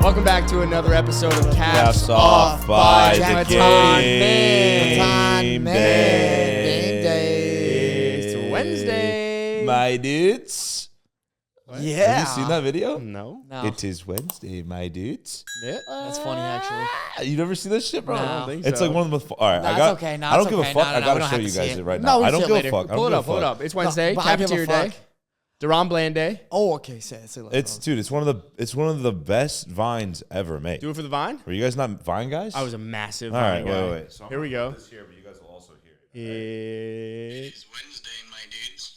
Welcome back to another episode of Caps Off by the Matan Game Day. It's Wednesday. My dudes. What? Yeah. Have you seen that video? No. It is Wednesday, my dudes. Yeah. That's funny, actually. You never see this shit, bro? No. I don't think It's so. like one of the most. All right, No, I it's got. okay. No, I don't it's give a okay. fuck. No, I we gotta don't show have you to guys see it it. right No, now. we I can don't see it give a later. fuck. I Pull don't it give up. a fuck. It's Wednesday. No, but I give a Cafeteria fuck. Day. DaRon Bland Day. Oh, okay. Say it. It's dude. It's one of the best vines ever made. Do it for the Vine. Were you guys not Vine guys? I was a massive All right, Vine guy. wait. So Here we go. This here, but you guys will also hear it. It's Wednesday, my dudes.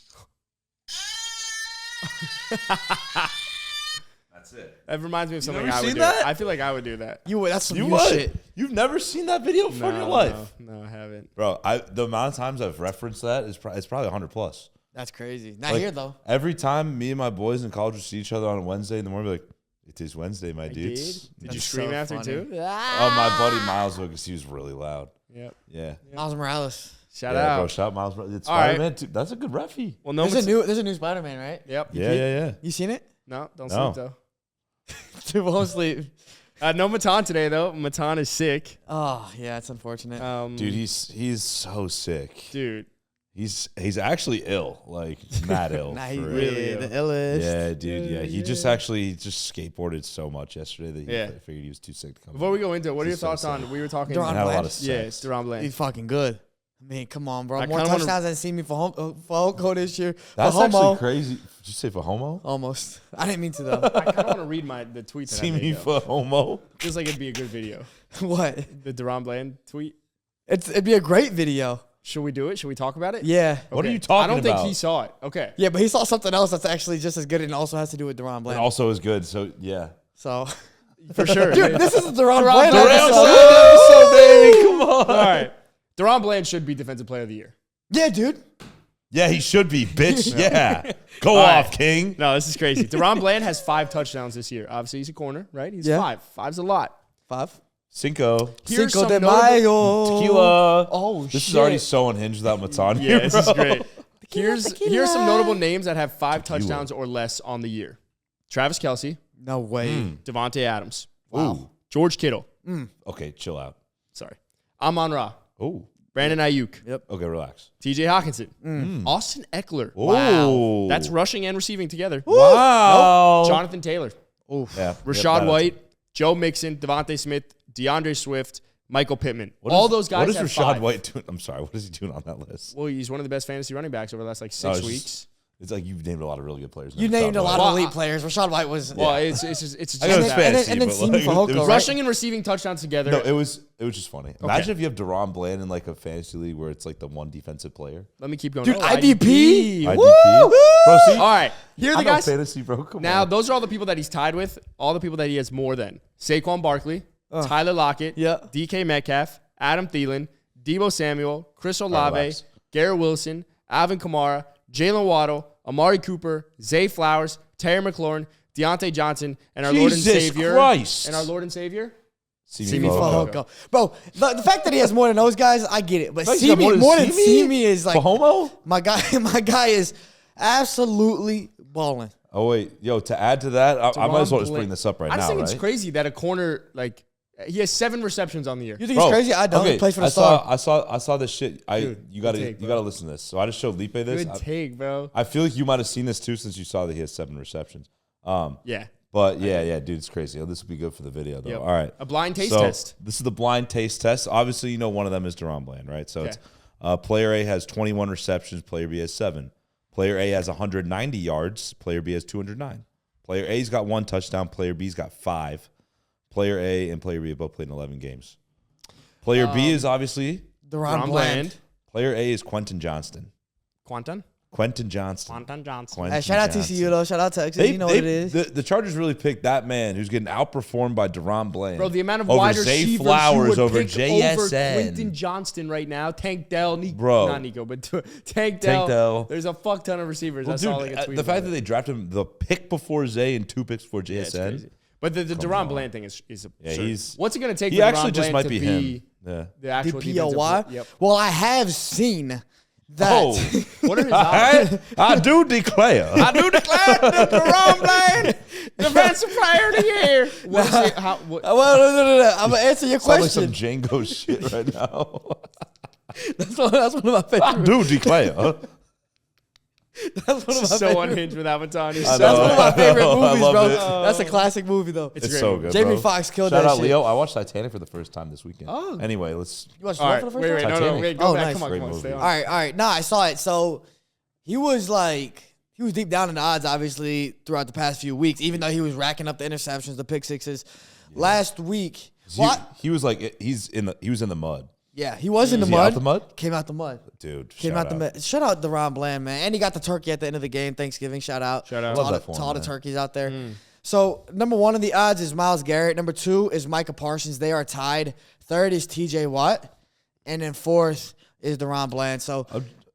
That's it. That reminds me of something never I would seen do. that? I feel like I would do that. That's some You new what? shit. You've never seen that video before in your life, No, I haven't. bro. The amount of times I've referenced that is it's probably 100 plus. That's crazy. Not Like, here, though. Every time me and my boys in college would see each other on a Wednesday in the morning, we'd be like, "It is Wednesday, my I dudes." did. Did you That's scream so after funny. too? Oh, my buddy Miles would, because he was really loud. Yep. Yeah. Miles Morales. Shout Yeah, bro, out. shout Miles. It's All right. Spider-Man too. That's a good refy. Well, no. There's a new Spider-Man, right? Yep. Yeah. You seen it? No, don't No. sleep though. Dude, won't sleep. No Matan today though. Matan is sick. Oh, yeah, it's unfortunate. Dude, he's so sick. Dude. He's actually ill, like mad ill. Nah, for he's real. really the illest. Yeah, dude. Yeah, he just skateboarded so much yesterday that Yeah. I figured he was too sick to come. Before we go into it, what are your He's so thoughts on? sick. We were talking. DaRon He had a lot Bland? of sex. Yeah, it's DaRon Bland. He's fucking good. I mean, come on, bro. I More kinda wanna- touchdowns than see me for Hoco this year. That's for homo. actually crazy. Did you say for homo? Almost. I didn't mean to, though. I kind of want to read the tweet that See I me made. Though. for homo? Feels like it'd be a good video. What? The DaRon Bland tweet. It'd be a great video. Should we do it? Should we talk about it? Yeah. What are Okay. you talking I don't about? think he saw it. Okay. Yeah, but he saw something else that's actually just as good and also has to do with DaRon It Bland. also is good. So yeah. So, For sure. dude, this is the DaRon Bland Bland episode. baby, come on. All right. DaRon Bland should be Defensive Player of the Year. Yeah, dude. Yeah, he should be, bitch. Yeah. Go All off, right. King. No, this is crazy. DaRon Bland has 5 touchdowns this year. Obviously, he's a corner, right? He's Yeah. 5. 5's a lot. 5. Cinco. Here's Cinco some de notable- Mayo. Tequila. Oh, This shit. is already so unhinged without Matan Yeah, here, this bro. is great. Here's some notable names that have 5 Tequila. touchdowns or less on the year. Travis Kelce, No way. Devontae Adams, Ooh. George Kittle. Okay, chill out. Sorry. Amon-Ra, Oh. Brandon Ayuk, Okay, relax. TJ Hawkinson, Austin Eckler. Wow. That's rushing and receiving together. Wow. Jonathan Taylor, Yeah, Rashad White, Joe Mixon, Devontae Smith, DeAndre Swift, Michael Pittman. What All is- those guys What is have Rashad 5. White doing? I'm sorry. What is he doing on that list? Well, he's one of the best fantasy running backs over the last like 6 No, it's weeks. just- It's like you've named a lot of really good players. You named a lot Well, of elite players. Rashad White was. Well, it's just I know it's that. fantasy, and then but Simi like, Fehoko, it was- right? Rushing and receiving touchdowns together. No, it was just funny. Imagine if you have DaRon Bland in like a fantasy league where it's like the one defensive player. Let me keep going. Dude, Oh, IDP. IDP. Woo! Bro, see, All right. Here are I the know guys. fantasy, bro. Come Now, on. those are all the people that he's tied with. All the people that he has more than. Saquon Barkley, Tyler Lockett, Yeah. DK Metcalf, Adam Thielen, Deebo Samuel, Chris Olave, relax. Garrett Wilson, Alvin Kamara, Jalen Waddle, Amari Cooper, Zay Flowers, Terry McLaurin, Deontay Johnson, and our Lord and Jesus Savior. Christ. And our Lord and Savior. Simi Fehoko. Fehoko. Bro, the fact that he has more than those guys, I get it. But Fact he's got Simi, more than Simi? Simi is like For homo? my guy is absolutely balling. Oh wait, yo. To add to that, I might as well just DaRon bring this up right I just now. think Right? it's crazy that a corner, like, he has 7 receptions on the year. You think it's crazy? I don't. He plays for the Star. I saw this shit. Dude, You good take, gotta bro. listen to this. So I just showed Felipe this. Good take, bro. I feel like you might have seen this too, since you saw that he has 7 receptions. Yeah. But yeah, dude, it's crazy. Oh, this would be good for the video though. Yep. All right, A blind taste so test. This is the blind taste test. Obviously, you know one of them is DaRon Bland, right? So Okay. it's player A has 21 receptions, player B has 7. Player A has 190 yards, player B has 209. Player A's got 1 touchdown, player B's got 5. Player A and player B have both played in 11 games. Player B is obviously DaRon Bland. player A is Quentin Johnston. Quentin Johnston. Johnson. Hey, shout out TCU though. Shout out Texas. You know what it is. The Chargers really picked that man who's getting outperformed by DaRon Bland. Bro, the amount of over wide Zay receivers Flowers you would over pick JSN. over Quentin Johnston right now. Tank Dell, Bro. not Nico, but Tank Dell. Dell. There's a fuck ton of receivers. Well, I saw like dude, a tweet the about fact that it. they drafted him the pick before Zay and 2 picks before Yeah, it's JSN. crazy. But the DaRon Bland thing is Yeah, absurd. he's- What's it going to take He for actually DaRon just Bland might to be be him. Yeah. the actual defensive DPOY? player? Yep. Well, I have seen that. Oh, What are his odds? I do declare. I do declare that DaRon Bland Defensive player of the year. What is it? What? Well, no. I'm gonna answer your Sounds like some question. Django shit right now. That's one of my favorite. Dude, declare. That's one of my So favorite. unhinged with Avatar. That's one of my favorite I movies, love bro. it. That's a classic movie, though. It's It's great. so good, Jamie bro. Foxx killed Shout that out shit. Leo. I watched Titanic for the first time this weekend. Oh. Anyway, let's. You watched All Love right, for the wait, first time? no, Titanic. wait, go Oh, back. nice. Come on, Great come on, movie. stay on. All right. Nah, I saw it. So he was deep down in the odds, obviously, throughout the past few weeks, even though he was racking up the interceptions, the pick sixes. Last week, He was like he was in the mud. yeah, he was in the Is he mud. out the mud? Came out the mud. Dude, Came out the mud. Shout out DaRon Bland, man. And he got the turkey at the end of the game. Thanksgiving. Shout out. Shout out. To Love all, that the, for to him, all the man. turkeys out there. So, number one in the odds is Myles Garrett. Number two is Micah Parsons. They are tied. Third is TJ Watt. And then fourth is DaRon Bland. So,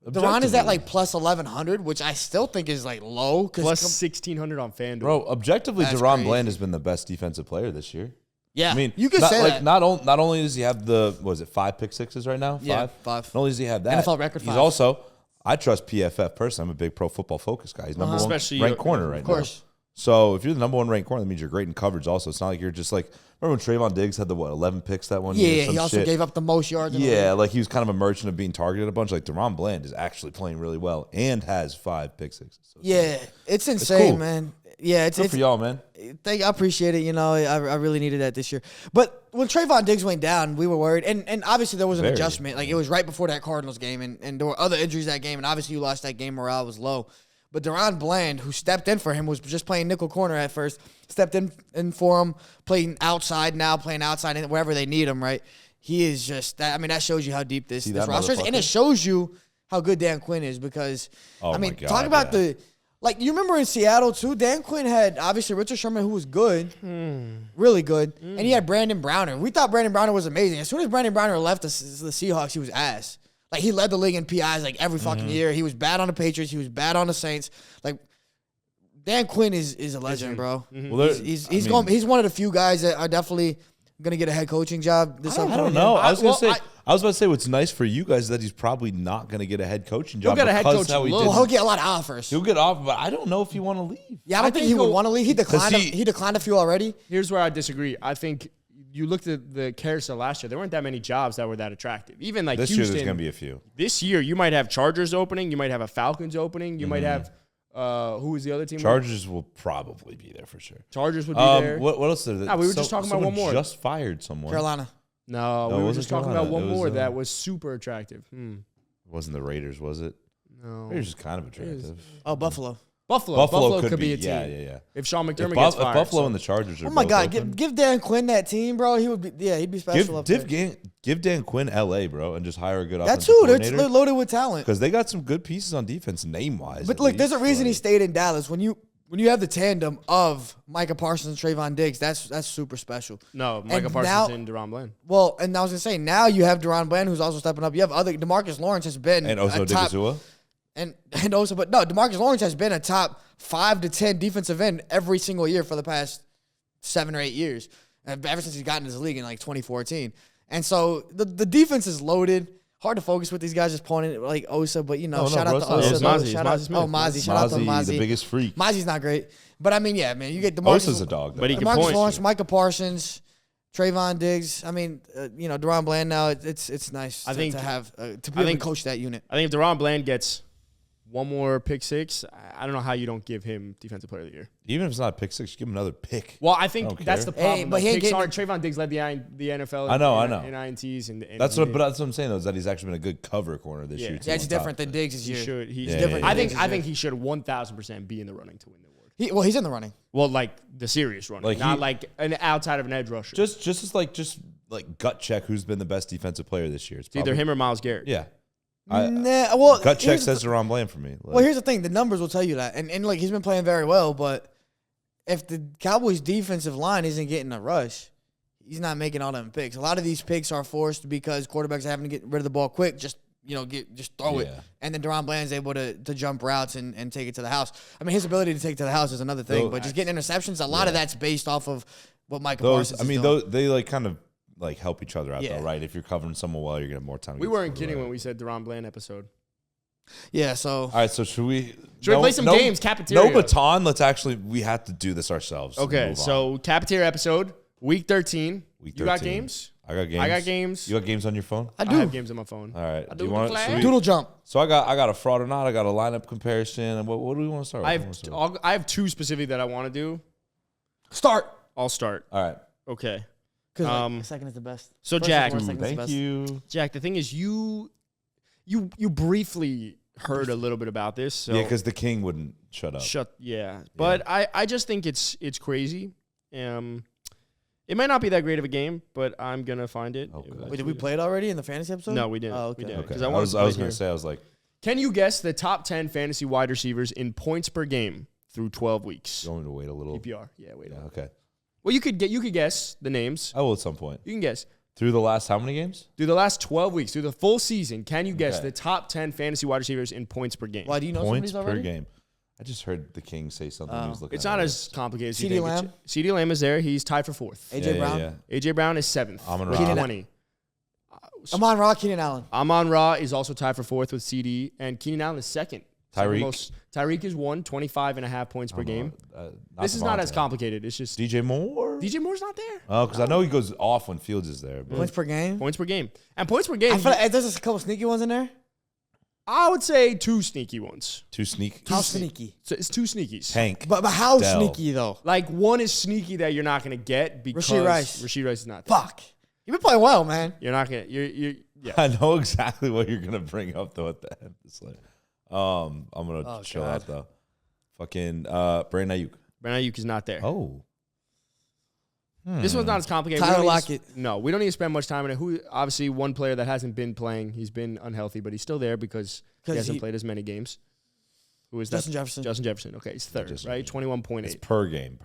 DaRon is at like plus 1,100, which I still think is like low. Plus 1,600 on FanDuel. Bro, objectively, That's DaRon crazy. Bland has been the best defensive player this year. yeah, I mean, you could not, say like, that. Not only does he have the 5 pick sixes right now? Yeah, 5? five. Not only does he have that, NFL record he's 5. also, I trust PFF personally. I'm a big pro football focus guy. He's number one Especially ranked corner right Of course. now. So if you're the number one ranked corner, that means you're great in coverage also. It's not like you're just like, remember when Trayvon Diggs had the 11 picks that one year? Yeah, Some he also shit? gave up the most yards. in the Yeah, league. like he was kind of a merchant of being targeted a bunch. Like DaRon Bland is actually playing really well and has 5 pick sixes. So Yeah, it's insane, cool. man. Yeah, it's good for y'all, man. I appreciate it. You know, I really needed that this year. But when Trayvon Diggs went down, we were worried. And obviously there was an Very. adjustment. Like, it was right before that Cardinals game, and there were other injuries that game. And obviously you lost that game. Morale was low. But DaRon Bland, who stepped in for him, was just playing nickel corner at first, stepped in for him, playing outside now, playing outside wherever they need him, right? He is just, that shows you how deep this that roster is. And it motherfucker? shows you how good Dan Quinn is because, Oh, I mean, my God, talk about yeah. like, you remember in Seattle, too, Dan Quinn had, obviously, Richard Sherman, who was good, really good, and he had Brandon Browner. We thought Brandon Browner was amazing. As soon as Brandon Browner left the Seahawks, he was ass. Like, he led the league in PIs, like, every fucking year. He was bad on the Patriots. He was bad on the Saints. Like, Dan Quinn is a legend, bro. Well, He's one of the few guys that are definitely going to get a head coaching job this I upcoming don't year. know. I was well, gonna say. I was about to say what's nice for you guys is that he's probably not going to get a head coaching job. get a head because coach how he look. did. Well, he'll get a lot of offers. He'll get off, but I don't know if he want to leave. Yeah, I don't think he would want to leave. He declined. he- He declined a few already. Here's where I disagree. I think you looked at the carousel last year. There weren't that many jobs that were that attractive. Even like This year Houston. there's going to be a few. This year, you might have Chargers opening. You might have a Falcons opening. You might have who was the other team? Chargers will probably be there for sure. Chargers would be there. What else? Is there? Nah, we were just talking about someone one more. Just fired someone. Carolina. No, No, we it were wasn't just talking Carolina. about one It was, more that was super attractive. It wasn't the Raiders, was it? No. Raiders is kind of attractive. Oh, Buffalo. Buffalo could be a team. Yeah. If Sean If, McDermott Buff- gets if fired. Buffalo so- and the Chargers are Oh my both God, open, give Dan Quinn that team, bro. He'd be special up there. give Dan Quinn LA, bro, and just hire a good That offensive too, they're coordinator. loaded with talent. Because they got some good pieces on defense, name wise. But look, there's a reason he stayed in Dallas. When you have the tandem of Micah Parsons and Trayvon Diggs, that's super special. no, Micah And Parsons now- and DaRon Bland. Well, and I was gonna say now you have DaRon Bland who's also stepping up. You have other DeMarcus Lawrence has been and a Oso top Digazua. and also, but no, DeMarcus Lawrence has been a top 5 to 10 defensive end every single year for the past 7 or 8 years, ever since he's gotten into the league in like 2014. And so the defense is loaded. Hard to focus with these guys just pulling it like Osa, but No, shout out bro, to it's not Osa. Osa. though. Mozzie. Shout It's out, Mozzie Smith. oh, Mozzie. Shout out to Mozzie, Mozzie. the biggest freak. Mozzie's not great. But I mean, yeah, man, you get DeMarcus. Osa's a dog, though. But he can DeMarcus point. Lawrence, Micah Parsons, Trayvon Diggs. I mean, DaRon Bland now, it's nice I think- to have, to be I able to think- coach that unit. I think if DaRon Bland gets one more pick six, I don't know how you don't give him Defensive Player of the Year. Even if it's not a pick six, give him another pick. Well, I I think don't that's care. the problem. Hey, but Like, he ain't picks getting aren't. Trayvon Diggs led the NFL. I know. In INTs and That's what I'm saying though, is that he's actually been a good cover corner this Yeah. year. too, That's on top different of than it. Diggs' he year. should. He's Yeah, different. yeah, I think. yeah. I think he should 1,000% be in the running to win the award. He's in the running. Well, like the serious running, Like not he- like an outside of an edge rusher. Just gut check who's been the best defensive player this year. It's either him or Myles Garrett. Yeah. Well, Gut check here's the says DaRon Bland for me. Like, Well, here's the thing: the numbers will tell you that, and like he's been playing very well. But if the Cowboys' defensive line isn't getting a rush, he's not making all them picks. A lot of these picks are forced because quarterbacks are having to get rid of the ball quick. Just throw it, Yeah. and then DaRon Bland's able to jump routes and take it to the house. I mean, his ability to take it to the house is another thing, Those- but just getting interceptions, a lot of that's based off of what Micah those, Parsons I is mean, doing. those they like kind of like help each other out Yeah. though, right? If you're covering someone well, you're gonna have more time. to We get weren't the kidding right. when we said DaRon Bland episode. Yeah, so. All right, so should we play some games? Cafeteria. No baton. We have to do this ourselves. Okay, so Cafeteria episode, week 13. Week 13. You got games? I got games. I got games. You got games on your phone? I do. I have games on my phone. All right. I Do do you want declare. Doodle jump. So I got a fraud or not. I got a lineup comparison. And what do we want to start with? I have two specific that I want to do. Start. I'll start. All right. Okay. Because second is the best. So First Jack, is second is the Thank best. you. Jack, the thing is you briefly heard a little bit about this. So Yeah, because the king wouldn't shut up. But I just think it's crazy. It might not be that great of a game, but I'm gonna find it. Okay. Wait, did we play it already in the fantasy episode? No, we didn't. Oh, okay. We didn't. Okay. 'Cause I was gonna say, I was like, Can you guess the top 10 fantasy wide receivers in points per game through 12 weeks? you want me to wait a little? PPR. Yeah, wait. Yeah, okay. Well, you could guess the names. I will at some point. You can guess. Through the last how many games? Through the last 12 weeks, through the full season, can you guess Okay. the top 10 fantasy wide receivers in points per game? Why do you know Points somebody's per already? game. I just heard the king say something. He was looking. It's at not it. as complicated as you CD think. Lamb? CD Lamb is there. He's tied for 4th. AJ Brown. Yeah. AJ Brown is 7th. Amon-Ra. with 20. Amon-Ra, Keenan Allen. Amon-Ra is also tied for 4th with CD, and Keenan Allen is 2nd. Tyreek. Tyreek is 25.5 points per game. This is not as complicated. It's just DJ Moore. DJ Moore's not there. Oh, because I know he goes off when Fields is there. But Points per game. Points per game. And points per game, I feel like there's a couple sneaky ones in there. I would say 2 sneaky ones. too sneaky. How sneaky? So it's 2 sneakies. Tank. But how Dell. sneaky though? Like one is sneaky that you're not going to get because Rashee Rice. Rashee Rice is not there. Fuck. You've been playing well, man. You're not going to yeah. I know exactly what you're gonna bring up though at the end. It's like, I'm gonna chill God. out though. Fucking Brandon Ayuk. Brandon Ayuk is not there. Oh. This one's not as complicated. Tyler We don't need to Lockett. No, we don't need to spend much time on it. Who obviously one player that hasn't been playing. He's been unhealthy, but he's still there because he hasn't played as many games. Who is Justin that? Jefferson. Justin Jefferson. Okay, he's third, Justin right? Jefferson. 21.8. It's per game.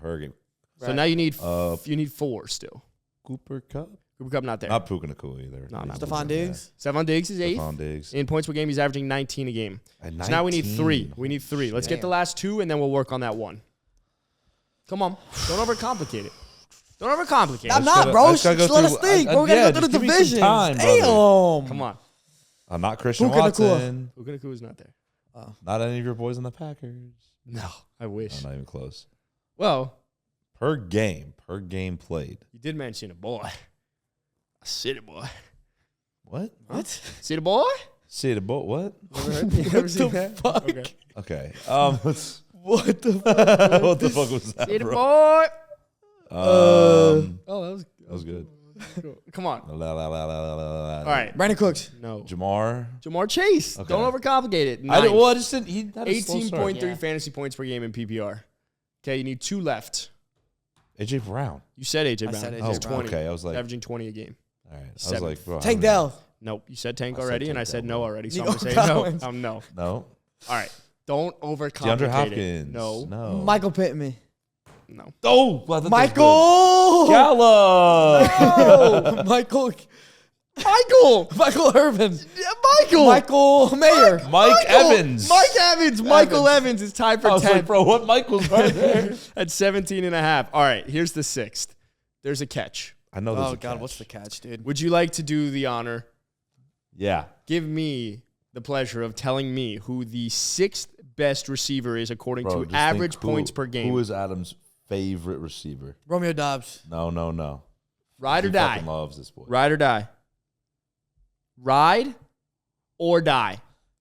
So now you need Uh, 4 still. Cooper Cup. Cooper Kupp not there. Not Puka Nacua either. No, not Stephon Diggs. Stephon Diggs is 8th. Stephon Diggs. In points per game, he's averaging 19 a game. At So now we need 3. 19. We need 3. Let's get Damn. the last 2, and then we'll work on that one. Come on. Don't overcomplicate it. Don't overcomplicate I'm it. not, bro. I just gotta Just go let us through- think. Bro, we yeah, gotta go just through the give me some divisions. time, brother. Damn. Come on. Not Christian Puka Nacua. Watson. Puka Nacua is not there. Not any of your boys on the Packers. No, I wish. No, not even close. Well, Per game played. you did mention a boy. A city boy. What? What? City boy? See the boat? What? You ever seen that? fuck? Okay. Okay. What the What the fuck was that, City bro? boy. Oh, Oh, that was good. cool. Come on. La, la, la, la, la, la, la. All right. Brandon Cooks. No. Jamar. Chase. Okay. Don't overcomplicate it. I Ninth. just didn't. He had a slow start. 18.3 Yeah. fantasy points per game in PPR. Okay, you need 2 left. AJ Brown. You said AJ I Brown. said AJ He's Brown. 20. Okay, I was like, all Averaging 20 a game. right. I was Seventh. like, bro, Tank I don't Dell. Nope. You said Tank I said already, and Tank I said Dell. no already. So I'm Nico going to say no. Collins. No. know. No. All right. Don't overcomplicate DeAndre it. Hopkins. No. No. Michael Pittman. No. Oh, well, I thought that was Michael. good. Gallup. Michael Irvin. Michael. Michael Mayer. Mike Evans. Michael Evans is tied for I was 10th like, bro, what Michael's right there? at 17 and a half. All right. Here's the 6th. There's a catch. I know there's Oh a God, catch. what's the catch, dude? Would you like to do the honor? Yeah. Give me the pleasure of telling me who the 6th best receiver is according Bro, to just average think who- points per game. Who is Adam's favorite receiver? Romeo Dobbs. No. Ride or He die. fucking loves this boy. Ride or die. Ride or die.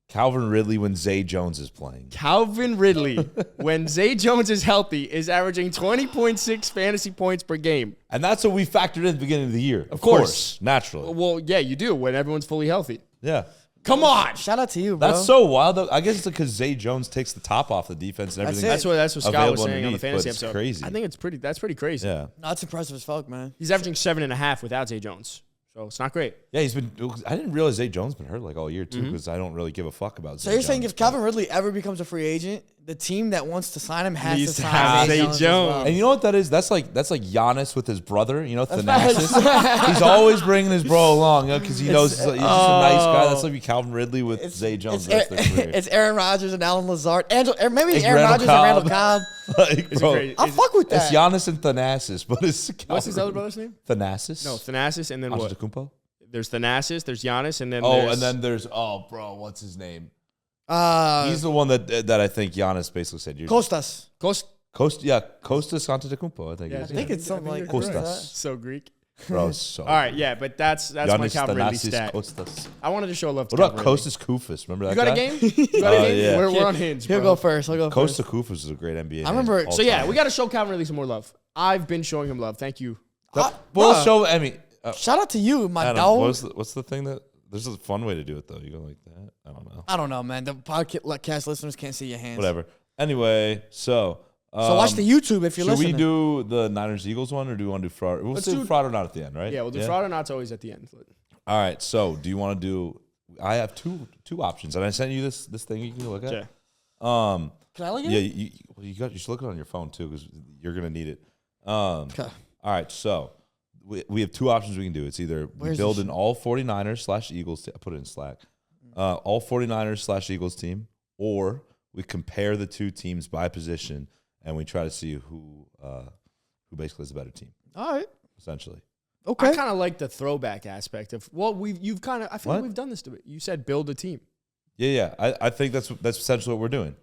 Calvin Ridley when Zay Jones is playing. Calvin Ridley, when Zay Jones is healthy, is averaging 20.6 fantasy points per game. And that's what we factored in at the beginning of the year. Of course. Naturally. Well, yeah, you do when everyone's fully healthy. Yeah. Come on. Shout out to you, bro. That's so wild. Though. I guess it's because Zay Jones takes the top off the defense and That's everything. it. That's what Scott was available saying on the underneath, fantasy but it's episode. crazy. I think that's pretty crazy. Yeah. No, it's impressive as fuck, man. He's averaging 7.5 without Zay Jones. So it's not great. Yeah, he's been. I didn't realize Zay Jones been hurt like all year too because I don't really give a fuck about. So Zay you're saying Jones, if Calvin Ridley ever becomes a free agent, the team that wants to sign him has Needs to to sign have Zay Zay Jones. Jones. And you know what that is? That's like Giannis with his brother. You know, Thanasis. facts. He's always bringing his bro along because he knows he's just a nice guy. That's like Calvin Ridley with Zay Jones. It's, the rest of their career. it's Aaron Rodgers and Alan Lazard. Maybe It's Aaron Randall Rodgers and Randall Cobb. Cobb. Like, Is it bro, crazy? I'll fuck with it's that. Giannis and Thanasis, but it's What's his other brother's name? Thanasis. No, Thanasis, and then what? Antetokounmpo? There's Thanasis, there's Giannis, and then Oh, there's... and then there's bro, what's his name? He's the one that I think Giannis basically said. Costas. Costas Antetokounmpo, I think. I think it's something like Costas. So Greek. Bro, so. All right, yeah, but that's my Giannis Calvary Thanasis stat. Costas. I wanted to show love to What about Calvary. Kostas Koufos? Remember that You got guy? a game? You got a game? Yeah. We're on hinge, He'll bro. go first. He'll go first. Kostas Koufos is a great NBA. I remember- So yeah, we got to show Calvin Ridley some more love. I've been showing him love. Thank you. We'll Bruh. show. I mean, Shout out to you, my Adam, dog. what's the thing that? There's a fun way to do it though. You go like that. I don't know. I don't know, man. The podcast listeners can't see your hands. Whatever. Anyway, so. So watch the YouTube if you're Should listening. we do the Niners-Eagles one, or do we want to do fraud? We'll do fraud or not at the end, right? Yeah, we'll do fraud or not's always at the end. All right. So, do you want to do? I have two options, and I sent you this thing you can look at. Okay. Can I look at Yeah, it? you should look it on your phone too, because you're gonna need it. Okay. All right. So we have two options we can do. It's either we Where's build this an all 49ers/Eagles. I put it in Slack. All 49ers/Eagles team, or we compare the two teams by position, and we try to see who basically is the better team, All right. essentially. Okay. I kind of like the throwback aspect of. Well, you've kind of. I feel like What? we've done this to it. You said build a team. Yeah. I think that's essentially what we're doing.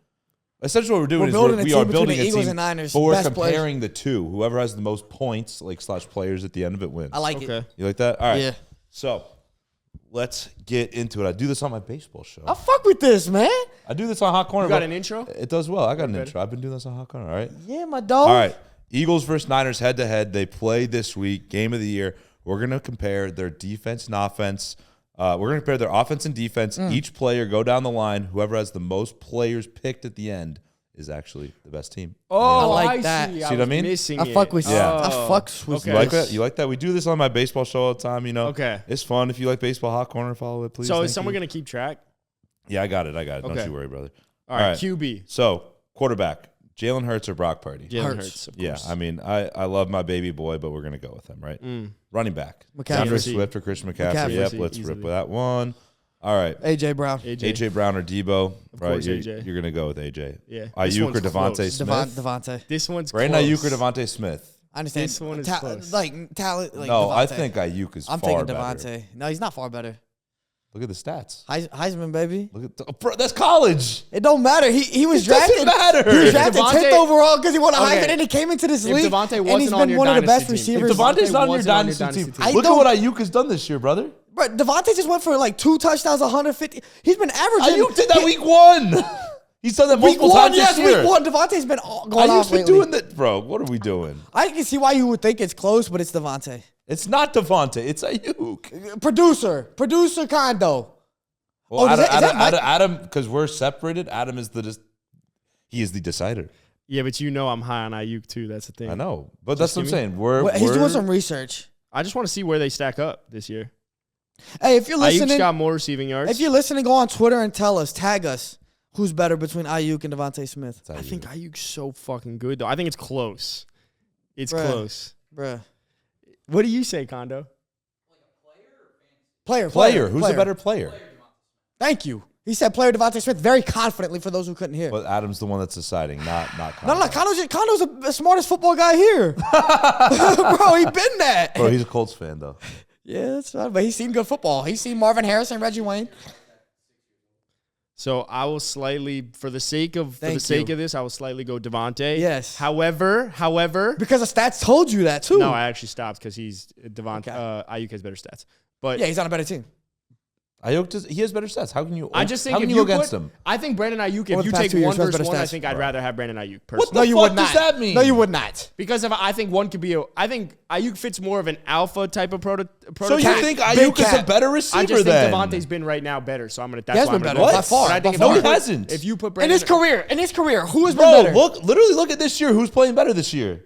Essentially, what we're doing We're is building a we team are between building the a Eagles team, and Niners. but we're Best players. comparing the two. Whoever has the most points, / players at the end of it wins. I like it. Okay. You like that? All right. Yeah. So let's get into it. I do this on my baseball show. I fuck with this, man. I do this on Hot Corner. You got but an intro? It does well. I got an Okay. intro. I've been doing this on Hot Corner. All right. Yeah, my dog. All right. Eagles versus Niners head to head. They played this week. Game of the year. We're gonna compare their defense and offense. We're gonna compare their offense and defense. Each player go down the line. Whoever has the most players picked at the end is actually the best team. Oh, I I like that. see. See what I mean? Missing I fuck with it. Yeah. I fucks with Okay. You like this. that? You like that? We do this on my baseball show all the time. You know. Okay. It's fun. If you like baseball, Hot Corner, follow it, please. So Thank is someone you. gonna keep track? Yeah, I got it. Don't Okay. you worry, brother. All right. QB. So quarterback, Jalen Hurts or Brock Purdy? Jalen Hurts. Hurts. Of Yeah, course. I mean, I love my baby boy, but we're gonna go with him, right? Running back, McCaffrey. DeAndre Swift or Christian McCaffrey. McCaffrey. Yep, let's Easily. rip with that one. All right, AJ Brown. AJ Brown or Debo, right? course, You're, AJ. you're gonna go with AJ. Yeah. This Ayuk or one's Devontae close. Smith. Devontae. This one's Brandon close. Ayuk or Devontae Smith. I understand. This one is Ta- close. Like talent. Like No, I Devontae. think Ayuk is I'm far taking better. Devontae. No, he's not far better. Look at the stats. Heisman, baby. Look at bro, that's college. It don't matter. He was It doesn't drafted. matter. He was If drafted Devontae- 10th overall because he won a Okay. Heisman and he came into this If league. Devontae and wasn't he's on been your one of the best dynasty team. If receivers. Devontae's not on your wasn't on your dynasty team, dynasty team. look I at what don't- Ayuk has done this year, brother. But Devontae just went for like 2 touchdowns, 150. He's been averaging. Ayuk did that week one. He's done that Week multiple one, times yes, this year. week one. Devontae's been going Ayuk's off been lately. doing that, bro. What are we doing? I can see why you would think it's close, but it's Devontae. It's not Devontae. It's Ayuk. Producer Kondo. Well, is that Mike? Adam, because we're separated. Adam is he is the decider. Yeah, but you know I'm high on Ayuk too. That's the thing. I know, but that's what I'm give me- saying. We're He's doing some research. I just want to see where they stack up this year. Hey, if you're Ayuk's listening, got more receiving yards. if you're listening, go on Twitter and tell us, tag us, who's better between Ayuk and Devontae Smith, It's I Ayuk. think Ayuk's so fucking good though. I think it's close. It's Bruh. close. bruh. What do you say, Kondo? Player. Who's a better player? Thank you. He said player Devontae Smith very confidently for those who couldn't hear. But Adam's the one that's deciding, not No, Conrad. Condo's the smartest football guy here. Bro, he been that. Bro, he's a Colts fan though. Yeah, that's right. But he's seen good football. He's seen Marvin Harrison, Reggie Wayne. So I will slightly, for the sake of Thank you. this, I will slightly go Devontae. Yes. However, Because the stats told you that too. no, I actually stopped because he's Devontae. Okay. Ayuk has better stats. But Yeah, he's on a better team. Ayuk he has better stats. How can you? I just think how if can you you go against put, him? I think Brandon Ayuk. Over If the you past take 2 years, one who has versus better one, I stats? think I'd rather have Brandon Ayuk What personally. the No, you fuck would not. does that mean? No, you would not. Because I think one could be I think Ayuk fits more of an alpha type of So prototype. you think Big Ayuk is a cat. better I receiver just think then? Devontae's been right now better, so I'm gonna. He That's has why I'm been gonna better. go. By far. But I think By if far. you No, he put- hasn't. If you put In Brandon, his career, who has Bro, been better? literally look at this year. Who's playing better this year?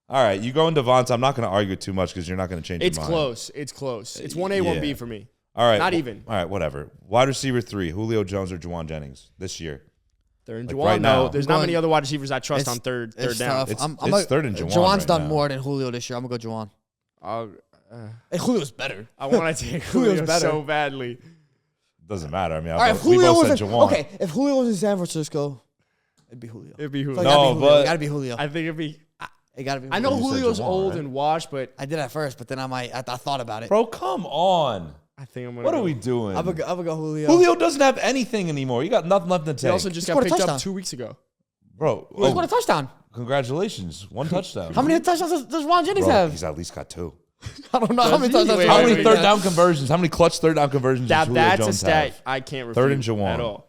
All right, you going Devontae. I'm not going to argue too much because you're not going to change it's your mind. close. It's close. It's 1A, 1B Yeah. for me. All right. Not even. All right, whatever. Wide receiver 3, Julio Jones or Juwan Jennings this year. Third and Like Juwan. right now. No, there's not many other wide receivers I trust on third It's down. tough. It's third and Juwan Juwan's right done now. more than Julio this year. I'm going to go Juwan. I'll- Hey, Julio's better. I want to take Julio's Julio better. so badly. Doesn't matter. I mean, All right, if we Julio both was said in, Juwan. okay, if Julio was in San Francisco, it'd be Julio. It'd be So Julio. it gotta No, be Julio. but- It gotta be Julio. I think it'd be. It gotta be. I know Julio. You said Julio's Juwan, old right? and washed, but I did at first, but then I thought about it. Bro, come on. I think I'm gonna. What go. are we doing? I'm gonna go Julio. Julio doesn't have anything anymore. You got nothing left in the He tank. also just got scored a picked touchdown. up 2 weeks ago. Bro, He scored a touchdown. congratulations. 1 touchdown. How many touchdowns does Ron Jennings Bro, have? he's at least got 2. I don't know how many Does he? touchdowns. Wait, How wait, many wait, third wait. down conversions? How many clutch third down conversions does Julio That's a Jones stat have? I can't refute Third and Jawan. at all.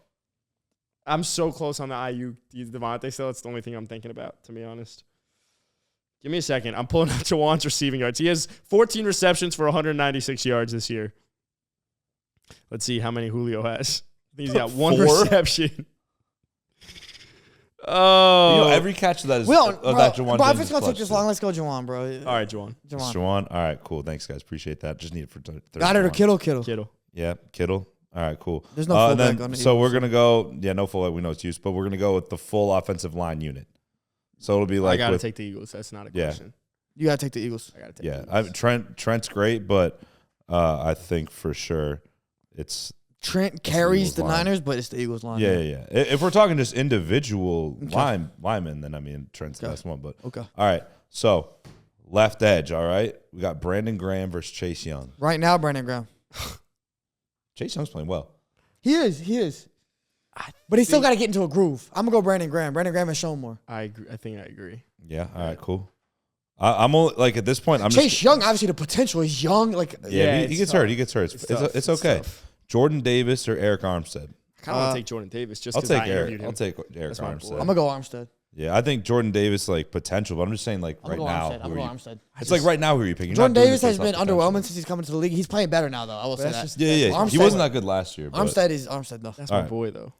I'm so close on the IU Devontae still. It's the only thing I'm thinking about, to be honest. Give me a second. I'm pulling up Jawan's receiving yards. He has 14 receptions for 196 yards this year. Let's see how many Julio has. I think he's got 1 4? reception. Oh. You know, every catch of that is We don't, of bro. that Jawan Bro, if Jennings it's gonna clutch, take this too. long, let's go Jawan, bro. All right, Jawan. Jawan. Jawan. All right, cool. Thanks, guys. Appreciate that. Just need it for third. Got it or Kittle. Kittle. Kittle. Yeah, Kittle. All right, cool. There's no and fullback then, on the So Eagles. we're gonna go. Yeah, no fullback. We know it's used, but we're gonna go with the full offensive line unit. So it'll be like I got to with, take the Eagles. That's not a Yeah. question. You gotta take the Eagles. I got to take yeah. the Eagles. Trent's great, but I think for sure it's Trent carries Eagles the line. Niners, but it's the Eagles line. yeah. If we're talking just individual linemen, then I mean Trent's the best one. But Okay. all right, so left edge. All right, we got Brandon Graham versus Chase Young. Right now, Brandon Graham. Chase Young's playing well. He is. But he's still got to get into a groove. I'm gonna go Brandon Graham. Brandon Graham has shown more. I agree. I think I agree. Yeah. All right. Cool. I'm only like at this point. I'm Chase just Young, obviously the potential. He's young. Like yeah. He it's gets tough. hurt. He gets hurt. It's It's tough. it's It's okay. tough. Jordan Davis or Eric Armstead. I kind of want to take Jordan Davis just I'll because take I Eric. interviewed him. I'll take Eric That's my boy. Armstead. I'm gonna go Armstead. Yeah, I think Jordan Davis like potential, but I'm just saying like I'm right gonna go now. Armstead. I'm who gonna are go you- Armstead. It's like right now who are you picking? You're Jordan not doing Davis this has based been off underwhelming potential. since he's coming to the league. He's playing better now, though. I will say That's that. just- Yeah. He Armstead- wasn't that good last year. But Armstead is Armstead though. That's All my right. boy, though.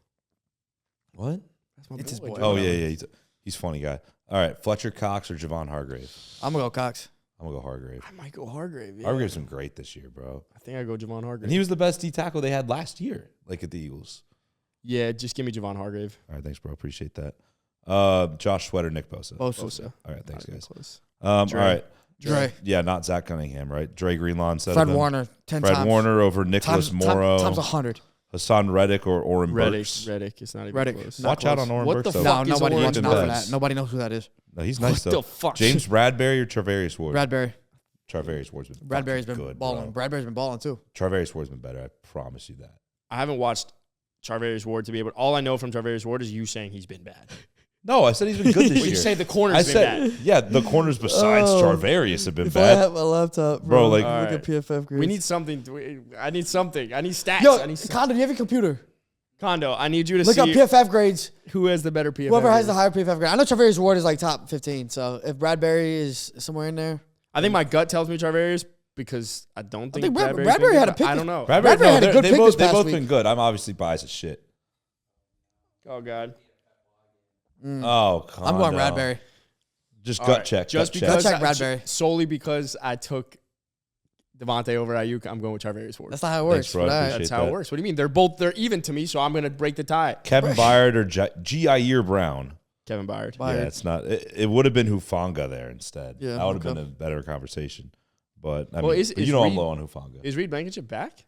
what? That's my It's his boy. Oh yeah. He's a funny guy. All right, Fletcher Cox or Javon Hargrave. I'm gonna go Cox. I'm gonna go Hargrave. I might go Hargrave. Yeah. Hargrave's been great this year, bro. I think I go Javon Hargrave. And he was the best D tackle they had last year, like at the Eagles. Yeah, just give me Javon Hargrave. All right, thanks, bro. Appreciate that. Josh Sweater, Nick Bosa. Bosa. All right, thanks, Not even guys. close. All Dre. right. Dre. Yeah, not Zach Cunningham, right? Dre Greenlaw instead Fred of him. Warner. 10 Fred times. Warner over Nicholas Morrow. Times 100. Hassan Reddick or Oren Burks. Reddick is not even Reddick. close. Not Watch out on Oren What Burks. the though. fuck No, is nobody Oren wants to know Burks? for that. Nobody knows who that is. No, he's nice What though. the fuck? James Bradbury or Travarius Ward? Bradbury. Travarius Ward's been Bradbury's fucking been good, balling. bro. Bradbury's been balling too. Travarius Ward's been better. I promise you that. I haven't watched Charvarius Ward to be able. All I know from Charvarius Ward is you saying he's been bad. No, I said he's been good this Well, year. you say the corners I been said, bad. yeah, the corners besides Oh. Charvarius have been If I bad. have my laptop, Bro, like- All look right. at PFF grades. We need something. I need something. I need stats. Yo, I need Condo, do you have a computer? Condo. I need you to Look see up PFF grades. who has the better PFF. Whoever has the grade. higher PFF grade. I know Travarius Ward is like top 15. So if Bradbury is somewhere in there, I think my gut tells me Charvarius because I don't think, think Bradbury's Bradbury been had good, a pick but I this- don't know. Bradbury had a good they pick both, this they past both week. been good. I'm obviously biased as shit. Oh God. Oh, come I'm going on. Bradbury. Just All gut right, check. Just gut because Gut check I- Bradbury. solely because I took Devontae over Ayuk, I'm going with Charvarius Ward. That's not how it works. Thanks, bro. but I all right. appreciate That's how that. it works. What do you mean? They're even to me, so I'm gonna break the tie. Kevin Byard or Jair Brown. Kevin Byard. Byard. Yeah, it's not. It would have been Hufanga there instead. Yeah, that would have okay. been a better conversation. But I Well, mean, is but you know I'm Reed- low on Hufanga. Is Reed Blankenship back?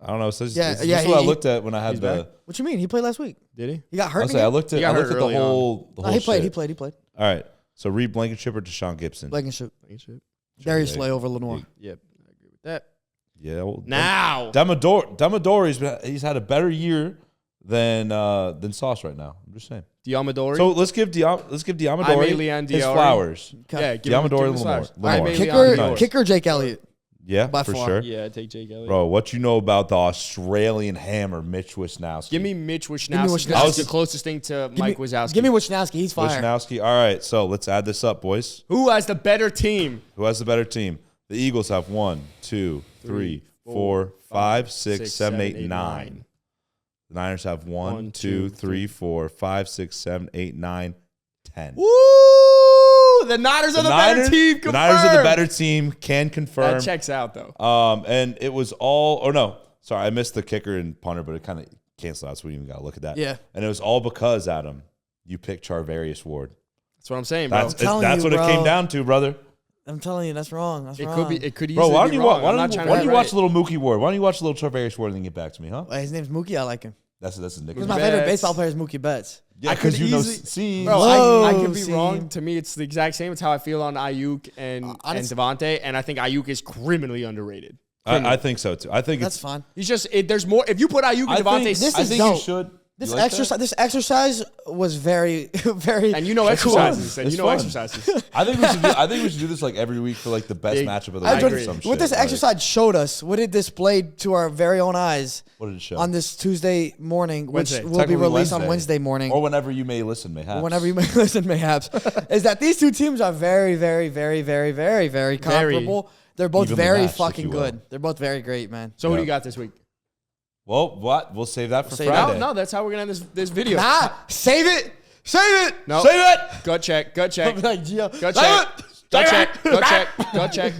I don't know. It's just, Yeah, it's yeah, just what I he- looked at when I had he's the. back? What you mean? He played last week. Did he? He got I hurt. was saying, I again? looked He at got the hurt early on. whole. No, he played. shit. He played. All right. So Reed Blankenship or Deshaun Gibson. Blankenship. Blankenship. Darius Slay over Lenoir. Yep, I agree with that. Yeah. Well, Now, Demador, he's had a better year than Sauce right now. I'm just saying. Diamadori. So let's give Diamadori Leon his Diori. flowers. yeah, give him Diamadori his Lamar. flowers. Lamar. I made Kicker, Leon Diori. kicker Jake Elliott. Yeah, By for far. sure. Yeah, take Jake Elliott. Bro, what you know about the Australian hammer, Mitch Wisnowski? Give me Mitch Wisnowski. Wisnowski. That's the closest thing to Mike Wazowski. Give me Wisnowski. He's fire. Wisnowski. All right, so let's add this up, boys. Who has the better team? Who has the better team? The Eagles have 1, 2, 3, 4, 5, 6, 7, 8, 9. The Niners have 1, 2, 3, 4, 5, 6, 7, 8, 9, 10. Woo! The Niners are the better team. The Niners are the Confirmed. better team. Can confirm. That checks out though. And it was all. Oh no, sorry, I missed the kicker and punter, but it kind of canceled out. So we even got to look at that. Yeah. And it was all because Adam, you picked Charvarius Ward. That's what I'm saying, bro. That's telling that's you, what it came bro. down to, brother. I'm telling you, that's wrong. That's It wrong. could be. It could Bro, easily why don't be you wrong. why I'm don't not you, trying why to don't you be watch right. a little Mookie Ward? Why don't you watch a little Charvarius Ward and then get back to me, huh? His name's Mookie. I like him. That's his Because nickname. my favorite Betts. baseball player is Mookie Betts. Yeah, I could because you know. easily- See, Bro, Whoa, I could be see. wrong. To me, it's the exact same. It's how I feel on Ayuk and honest- Devontae, and I think Ayuk is criminally underrated. I think so too. I think That's it's. fine. He's just there's more. If you put Ayuk and Devontae, this I is think dope. you should. This You like exercise, that? this exercise was very, very. and you know It's exercises, fun. and It's you know fun. exercises. I think we should. I think we should do this like every week for like the best Yeah, matchup of the I week or agree. some What shit. this Like, exercise showed us, what it displayed to our very own eyes What did it show? on this Tuesday morning, which Wednesday. will be Technically released on Wednesday morning, or whenever you may listen, mayhaps. whenever you may listen, mayhaps, is that these two teams are very, very, very, very, very, very comparable. They're both Evenly very matched, if fucking you will. good. They're both very great, man. So who do Yeah. you got this week? Well, what? We'll save that for Save Friday. No, that's how we're gonna end this video. Nah, save it. Save it. No. Save it. Gut check. Gut check. Like, Gio. Gut check. Gut check. Gut check. Gut check.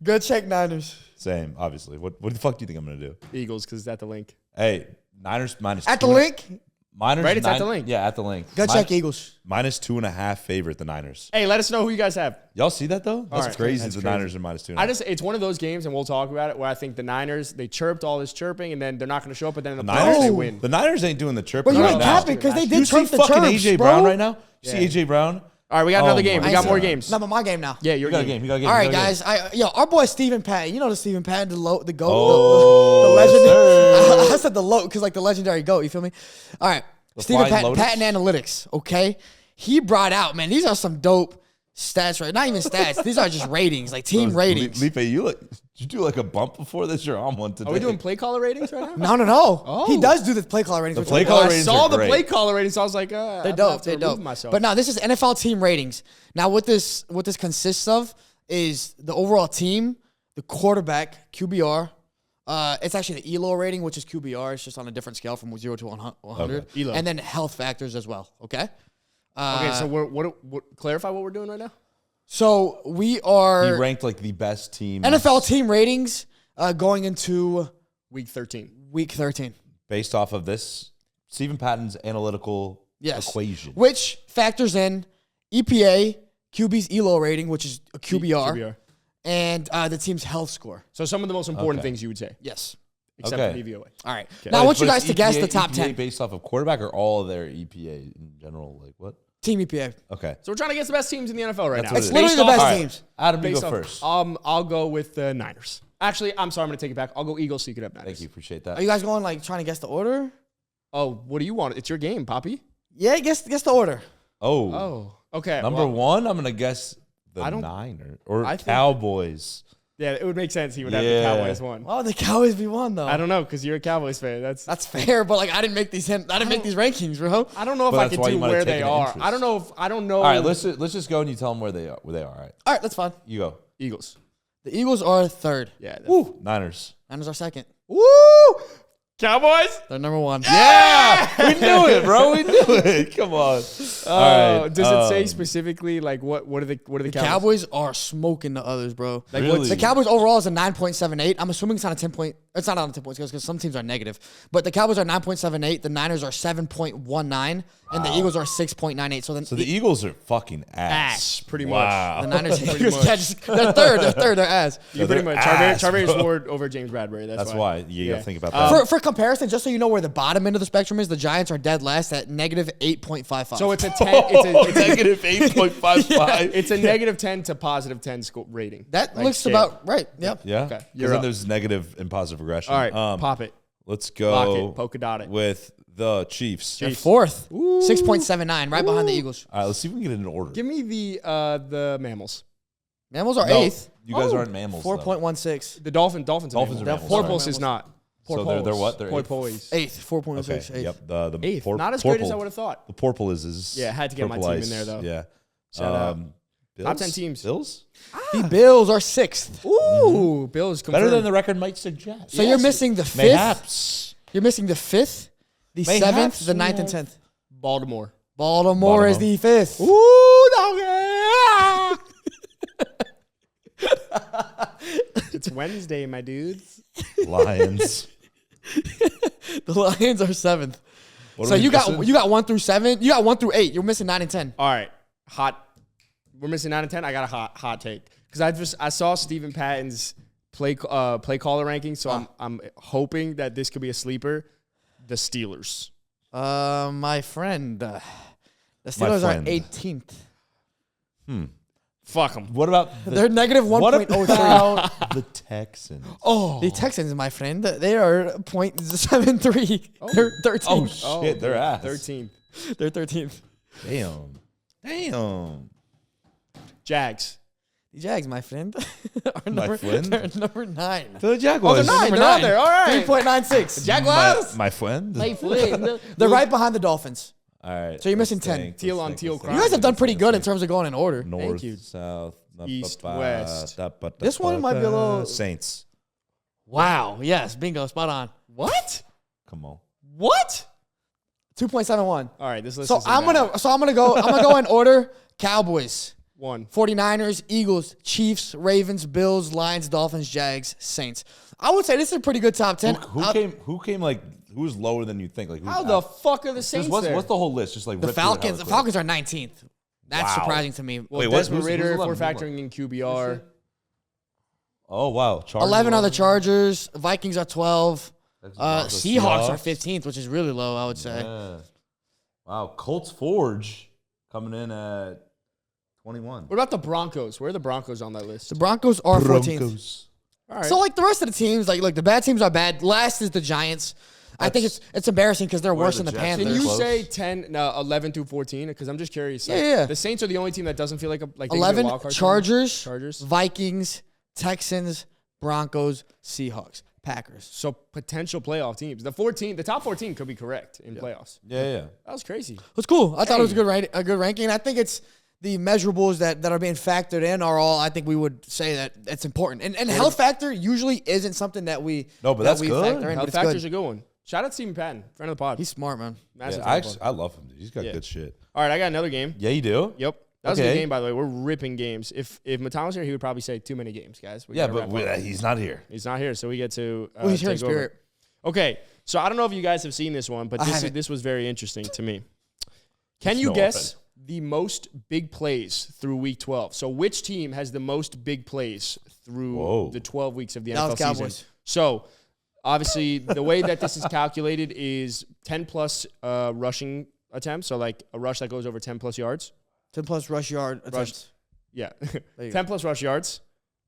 Good check, Niners. Same, obviously. What the fuck do you think I'm gonna do? Eagles, because it's at the link. Hey, Niners minus At the 2.5. link, Niners Right, it's at the link. Yeah, at the link. good check, Eagles. Minus 2.5 favorite the Niners. Hey, let us know who you guys have. Y'all see that though? That's right. crazy. That's the crazy. Niners are minus 2.5. It's one of those games, and we'll talk about it, where I think the Niners, they chirped all this chirping, and then they're not going to show up, but then in the Niners, playoffs, they win. The Niners ain't doing the chirping But you right ain't now. capping because they You did see chirp the fucking chirps, AJ bro. Brown right now? You Yeah. see AJ Brown? All right, we got another Oh game. my We got more God. games. No, but my game now. Yeah, You your got a game. game. You got a game. All right, you got a game. guys. Our boy Stephen Patton. You know the Stephen Patton, the goat, the Oh, legendary. sir. I said the low because like the legendary goat. You feel me? All right, The Stephen Flying Patton, Lotus? Patton Analytics. Okay, he brought out, man. These are some dope stats, right? Not even stats. These are just ratings, like team ratings. Felipe, did you do like a bump before this? You're on one today. Are we doing play caller ratings right now? No. Oh. He does do the play caller ratings. The which play are caller dope. I ratings saw are the great. play caller ratings, so I was like, They're dope. They're dope. Myself. But now this is NFL team ratings. Now what this consists of is the overall team, the quarterback, QBR. It's actually the ELO rating, which is QBR. It's just on a different scale from 0 to 100. Okay. ELO. And then health factors as well. Okay. Okay, so what clarify what we're doing right now? So we He are ranked like the best team NFL team ratings going into Week 13. week 13. based off of this Stephen Patton's analytical Yes. equation. Which factors in EPA, QB's ELO rating, which is a QBR, and the team's health score. So some of the most important Okay. things you would say, Yes. except Okay. for DVOA. All right. But Now I want you it's guys to guess the EPA top 10. based off of quarterback or all of their EPA in general. Like what? Team EPA. Okay. So we're trying to guess the best teams in the NFL right That's now. what It's it is. literally the Based best off- teams. Adam, you Based go off- first. I'll go with the Niners. Actually, I'm sorry, I'm gonna take it back. I'll go Eagles so you could have Niners. Thank you. Appreciate that. Are you guys going like trying to guess the order? Oh, what do you want? It's your game, Poppy. Yeah, guess the order. Oh. Oh, okay. Number well, one, I'm gonna guess the I don't- Niners or I think- Cowboys. Yeah, it would make sense. He would have the Yeah. Cowboys one. Oh, the Cowboys be one though. I don't know because you're a Cowboys fan. That's That's fair, but like I didn't make these rankings, bro. I don't know if But I that's could why you do might have where they taken an are. interest. I don't know. All right, let's just go and you tell them where they are. Where they are. All right, All right, that's fine. you go. Eagles. The Eagles are third. Yeah. that's- Woo. Niners. Niners are second. Woo! Cowboys. They're number one. Yeah, we knew it, bro. We knew it. Come on. All right. Does it say specifically like what are the The Cowboys? Cowboys are smoking the others, bro. Like Really? what's The Cowboys overall is a 9.78. I'm assuming it's on a 10 point. It's not on a 10 point scale because some teams are negative. But the Cowboys are 9.78. The Niners are 7.19, and the Eagles are 6.98. So then So the Eagles are fucking ass. ass pretty Wow. the Niners, Pretty much. they're third. They're ass. You pretty they're much. ass, Charvarius bro. Ward over James Bradbury. That's why you Yeah. gotta think about that. For comparison, just so you know where the bottom end of the spectrum is, the Giants are dead last at negative 8.55. So it's a 10. It's a Negative 8.55. it's a negative 10 to positive 10 rating. that Like looks scale. about right. Yep. Yeah. Okay, Because you're then up. there's negative and positive regression. All right, pop it. Let's Lock go it. Polka dot it. with the Chiefs. They're fourth. 6.79, right behind the Eagles. All right, let's see if we can get it in order. Give me the mammals. Mammals are No, eighth. You guys aren't mammals. 4.16. The Dolphins. Dolphins are mammals. Porpoise Sorry. is not. So they're what? They're eighth. Porpoise. Eighth. 4.16. Okay. Eighth. Yep. The Eighth. por- Not as great as purple. I would have thought. The purple is Yeah, had to get my purple team in ice. there, though. Yeah. Shout out. Bills? Top 10 teams. Bills? The Bills are sixth. Ooh, Bills confirmed. Better than the record might suggest. So you're missing the fifth. Mayhaps. You're missing the fifth, the Mayhaps, seventh, the ninth, and yeah. 10th. Baltimore. Baltimore is Baltimore. the fifth. Ooh, doggy. It's Wednesday, my dudes. Lions. The Lions are seventh. What So are we you missing? got 1 through 7. You got 1 through 8. You're missing 9 and 10. All right, hot. We're missing 9 and 10. I got a hot take because I saw Stephen Patton's play caller ranking, so I'm hoping that this could be a sleeper. The Steelers. My friend, the Steelers are friend. 18th. Fuck them. What about They're negative what 1.03. about the Texans? Oh. The Texans, my friend, they are 0.73. They're 13th. Oh shit, they're ass. 13th. They're 13th. Damn. Jags. The Jags, my friend, are My friend? They're number 9. The Jaguars. they're nine. They're on there. All right. 3.96. Jaguars. My friend. They're right behind the Dolphins. All right. So you're missing let's 10. think, Teal let's on think, teal let's crime. You think. guys have done pretty good in terms of going in order. North, you. south, East, west. This one might be a little- Saints. Wow. Yes. Bingo. Spot on. What? Come on. What? 2.71. All right, this list So is I'm gonna go in order. Cowboys, 1. 49ers, Eagles, Chiefs, Ravens, Bills, Lions, Dolphins, Jags, Saints. I would say this is a pretty good top 10. Who came like who was lower than you think? Like How the fuck are the Saints what's there? the whole list? Just like The rip through it how Falcons. it's The Falcons are 19th. That's Wow. surprising to me. Well, Wait, Desmond who's Ritter, if we're 11? factoring in QBR. Oh wow. Chargers 11 are the Chargers. Vikings are 12. Broncos, Seahawks are 15th, which is really low, I would say. Yeah. Wow. Colts Forge coming in at 21. What about the Broncos? Where are the Broncos on that list? The Broncos are 14th. All right. So, like, the rest of the teams, like, look, the bad teams are bad. Last is the Giants. I think it's embarrassing because they're Where worse the than the Jets? Can Panthers. you Close. say 11 through 14? Because I'm just curious. Like, Yeah. The Saints are the only team that doesn't feel like they can be a 11, wild card team. Chargers, Chargers. Vikings, Texans, Broncos, Seahawks, Packers. So potential playoff teams. The top 14 could be correct in playoffs. Yeah. That was crazy. It was cool. I thought it was a good ranking. I think it's the measurables that are being factored in are all, I think we would say that it's important. And health factor usually isn't something that we No, but that's we good. factor in, but Health it's factor's good. a good one. Shout out Stephen Patton, friend of the pod. He's smart, man. Massive Yeah, friend of the pod. I love him, dude. He's got Yeah. good shit. All right, I got another game. Yeah, you do? Yep. That was a Okay. good game, by the way. We're ripping games. If Matan was here, he would probably say too many games, guys. We Yeah, gotta but wrap up. he's not here. He's not here, so we get to Well, he's here in take over. spirit. Okay, so I don't know if you guys have seen this one, but I haven't. this was very interesting to me. Can It's you no guess the most big plays through week 12? So which team has the most big plays through Whoa. the 12 weeks of the Dallas NFL Cowboys. season? So obviously the way that this is calculated is 10 plus rushing attempts. So like a rush that goes over 10 plus yards. 10 plus rush yard attempts. Yeah. you 10 plus rush yards,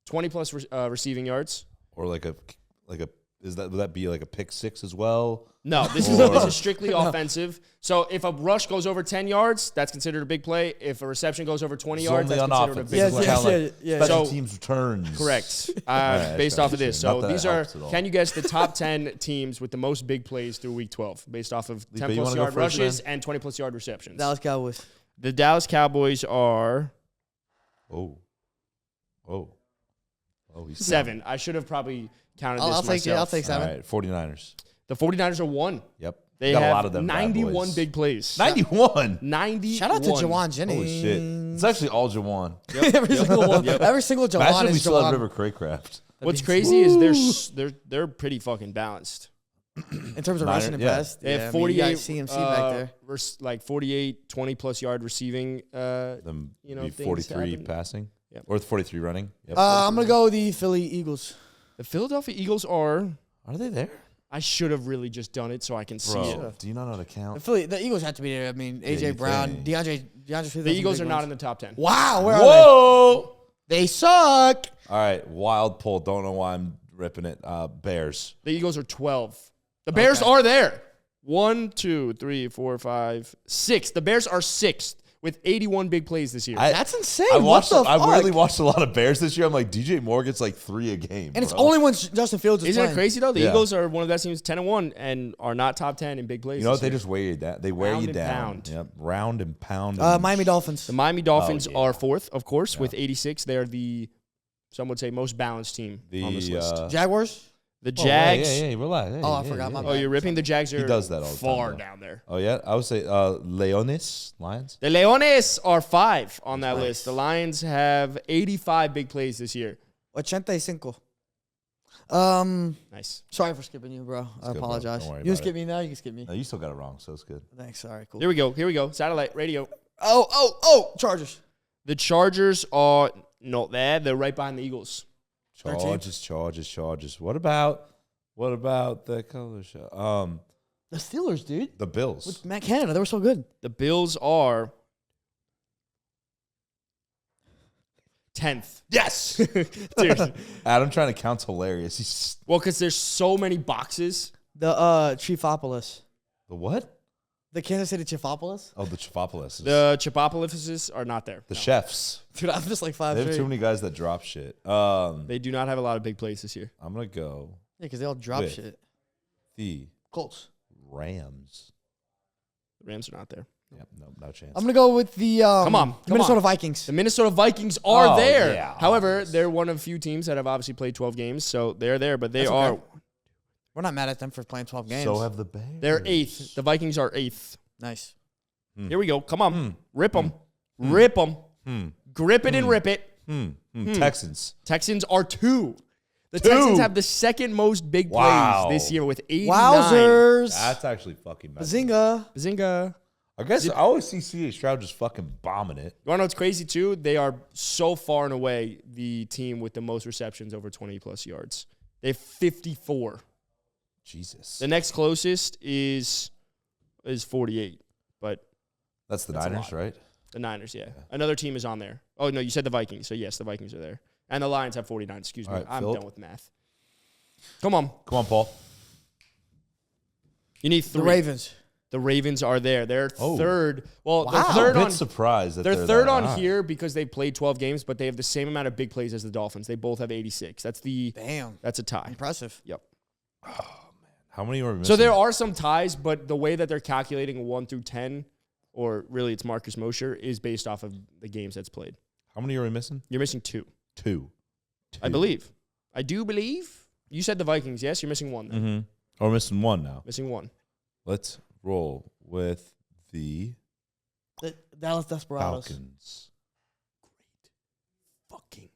20 plus receiving yards. Or would that be like a pick six as well? No, this is strictly offensive. So if a rush goes over 10 yards, that's considered a big play. If a reception goes over 20 yards, only that's on considered a offense. big Yes, play. yes, yeah. Special So- teams returns. Correct. right, Based that's off of this. interesting. Not So that these it are, helps at all. can you guess the top 10 teams with the most big plays through week 12 based off of 10 you plus wanna go yard first, rushes man? and 20 plus yard receptions? Dallas Cowboys. The Dallas Cowboys are Oh, he's 7. I should have probably counted this I'll take myself. it. I'll take All 7. right, 49ers. The 49ers are 1. Yep. They got have a lot of them. bad 91 boys. big plays. 91. 91. Shout out to Jawan Jennings. Holy shit. It's actually all Jawan. Every single one. Every single Jawan Imagine if we is still had Jawan. River Craycraft. What's crazy is they're pretty fucking balanced. In terms of Niner, rushing and yeah. pass. They Yeah, have I mean, you 48 got CMC back there. like 48 20 plus yard receiving Them You know, be things 43 happen. passing. Yep. Or 43 running. Yep. I'm going to go the Philly Eagles. The Philadelphia Eagles are Are they there? I should have really just done it so I can see it. Bro, do you not know how to count? The Eagles have to be there. I mean, you AJ Brown, think? DeAndre Swift. The Eagles are not in the top 10. Wow, where are Whoa! they? They suck. All right, wild pull. Don't know why I'm ripping it. Bears. The Eagles are 12. The Bears are there. 1 2 3 4 5 6. The Bears are 6th with 81 big plays this year. That's insane. I What the I've fuck? really watched a lot of Bears this year. I'm like, DJ Moore gets like 3 a game. And it's bro. only when Justin Fields is Isn't playing. it crazy though? The Yeah. Eagles are one of the best teams, 10-1, and are not top 10 in big plays. You know what? this They year. just weigh you down. They wear Round you and down. pound. Yep. Round and pound. Miami Dolphins. The Miami Dolphins yeah. are 4th, of course, with 86. They're the some would say most balanced team on this list. Jaguars. The Oh, Jags. yeah, relax. Hey, Oh, I forgot my Oh, you're ripping the Jags. Are does that all the time, far though. down there. Oh yeah, I would say Lions. The Leones are 5 on that list. The Lions have 85 big plays this year. 85. Nice. Sorry for skipping you, bro. I good, bro. apologize. Don't worry You can about skip me now. You can skip me. No, you still got it wrong, so it's good. Thanks. All right, cool. Here we go. Satellite radio. Oh, Chargers. The Chargers are not there. They're right behind the Eagles. Chargers. What about the color show? The Steelers, dude. The Bills. With Matt Canada, they were so good. The Bills are 10th. Yes. Dude. Adam trying to count's hilarious. He's Well, because there's so many boxes. The Chiefopolis. the what? The Kansas City Chiefopolis? Oh, the Chifopolis. The Chipopolises are not there. The chefs. Dude, I'm just like They have 5'3". too many guys that drop shit. They do not have a lot of big plays this year. I'm gonna go Yeah, because they all drop With- shit. the Colts. Rams. The Rams are not there. Yep, no chance. I'm going to go with the Come on, the Minnesota on. Vikings. The Minnesota Vikings are Oh, there. yeah, However, obvious. they're one of few teams that have obviously played 12 games, so they're there. But they That's are okay. We're not mad at them for playing 12 games. So have the Bears. they're 8th. The Vikings are 8th. Nice. Here we go. Come on, rip them, rip them, grip it and rip it. Texans. Texans are 2. The 2. Texans have the second most big plays Wow. this year with 89. Wowzers. That's actually fucking messed up. Bazinga. Bazinga. I guess I always see C.J. Stroud just fucking bombing it. You want to know what's crazy, too? They are so far and away the team with the most receptions over 20-plus yards. They have 54. Jesus. The next closest is 48, but That's the That's a Niners, lot. right? the Niners, yeah. Another team is on there. Oh, no, you said the Vikings, so yes, the Vikings are there. And the Lions have 49, excuse me. All right, I'm Phil. done with math. Come on. Come on, Paul. You need The 3. Ravens. The Ravens are there. They're Oh. third. Well, Wow. they're I'm third a bit on surprised that They're they're third that on high. here because they played 12 games, but they have the same amount of big plays as the Dolphins. They both have 86. That's Damn. a tie. Impressive. Yep. How many were we missing? So there are some ties, but the way that they're calculating 1 through 10, or really it's Marcus Mosher, is based off of the games that's played. How many are we missing? You're missing 2. 2. I believe. I do believe. You said the Vikings. Yes, you're missing 1 then. Mm-hmm. Oh, we're missing 1 now. Missing 1. Let's roll with the The Dallas Desperados. Falcons. Fucking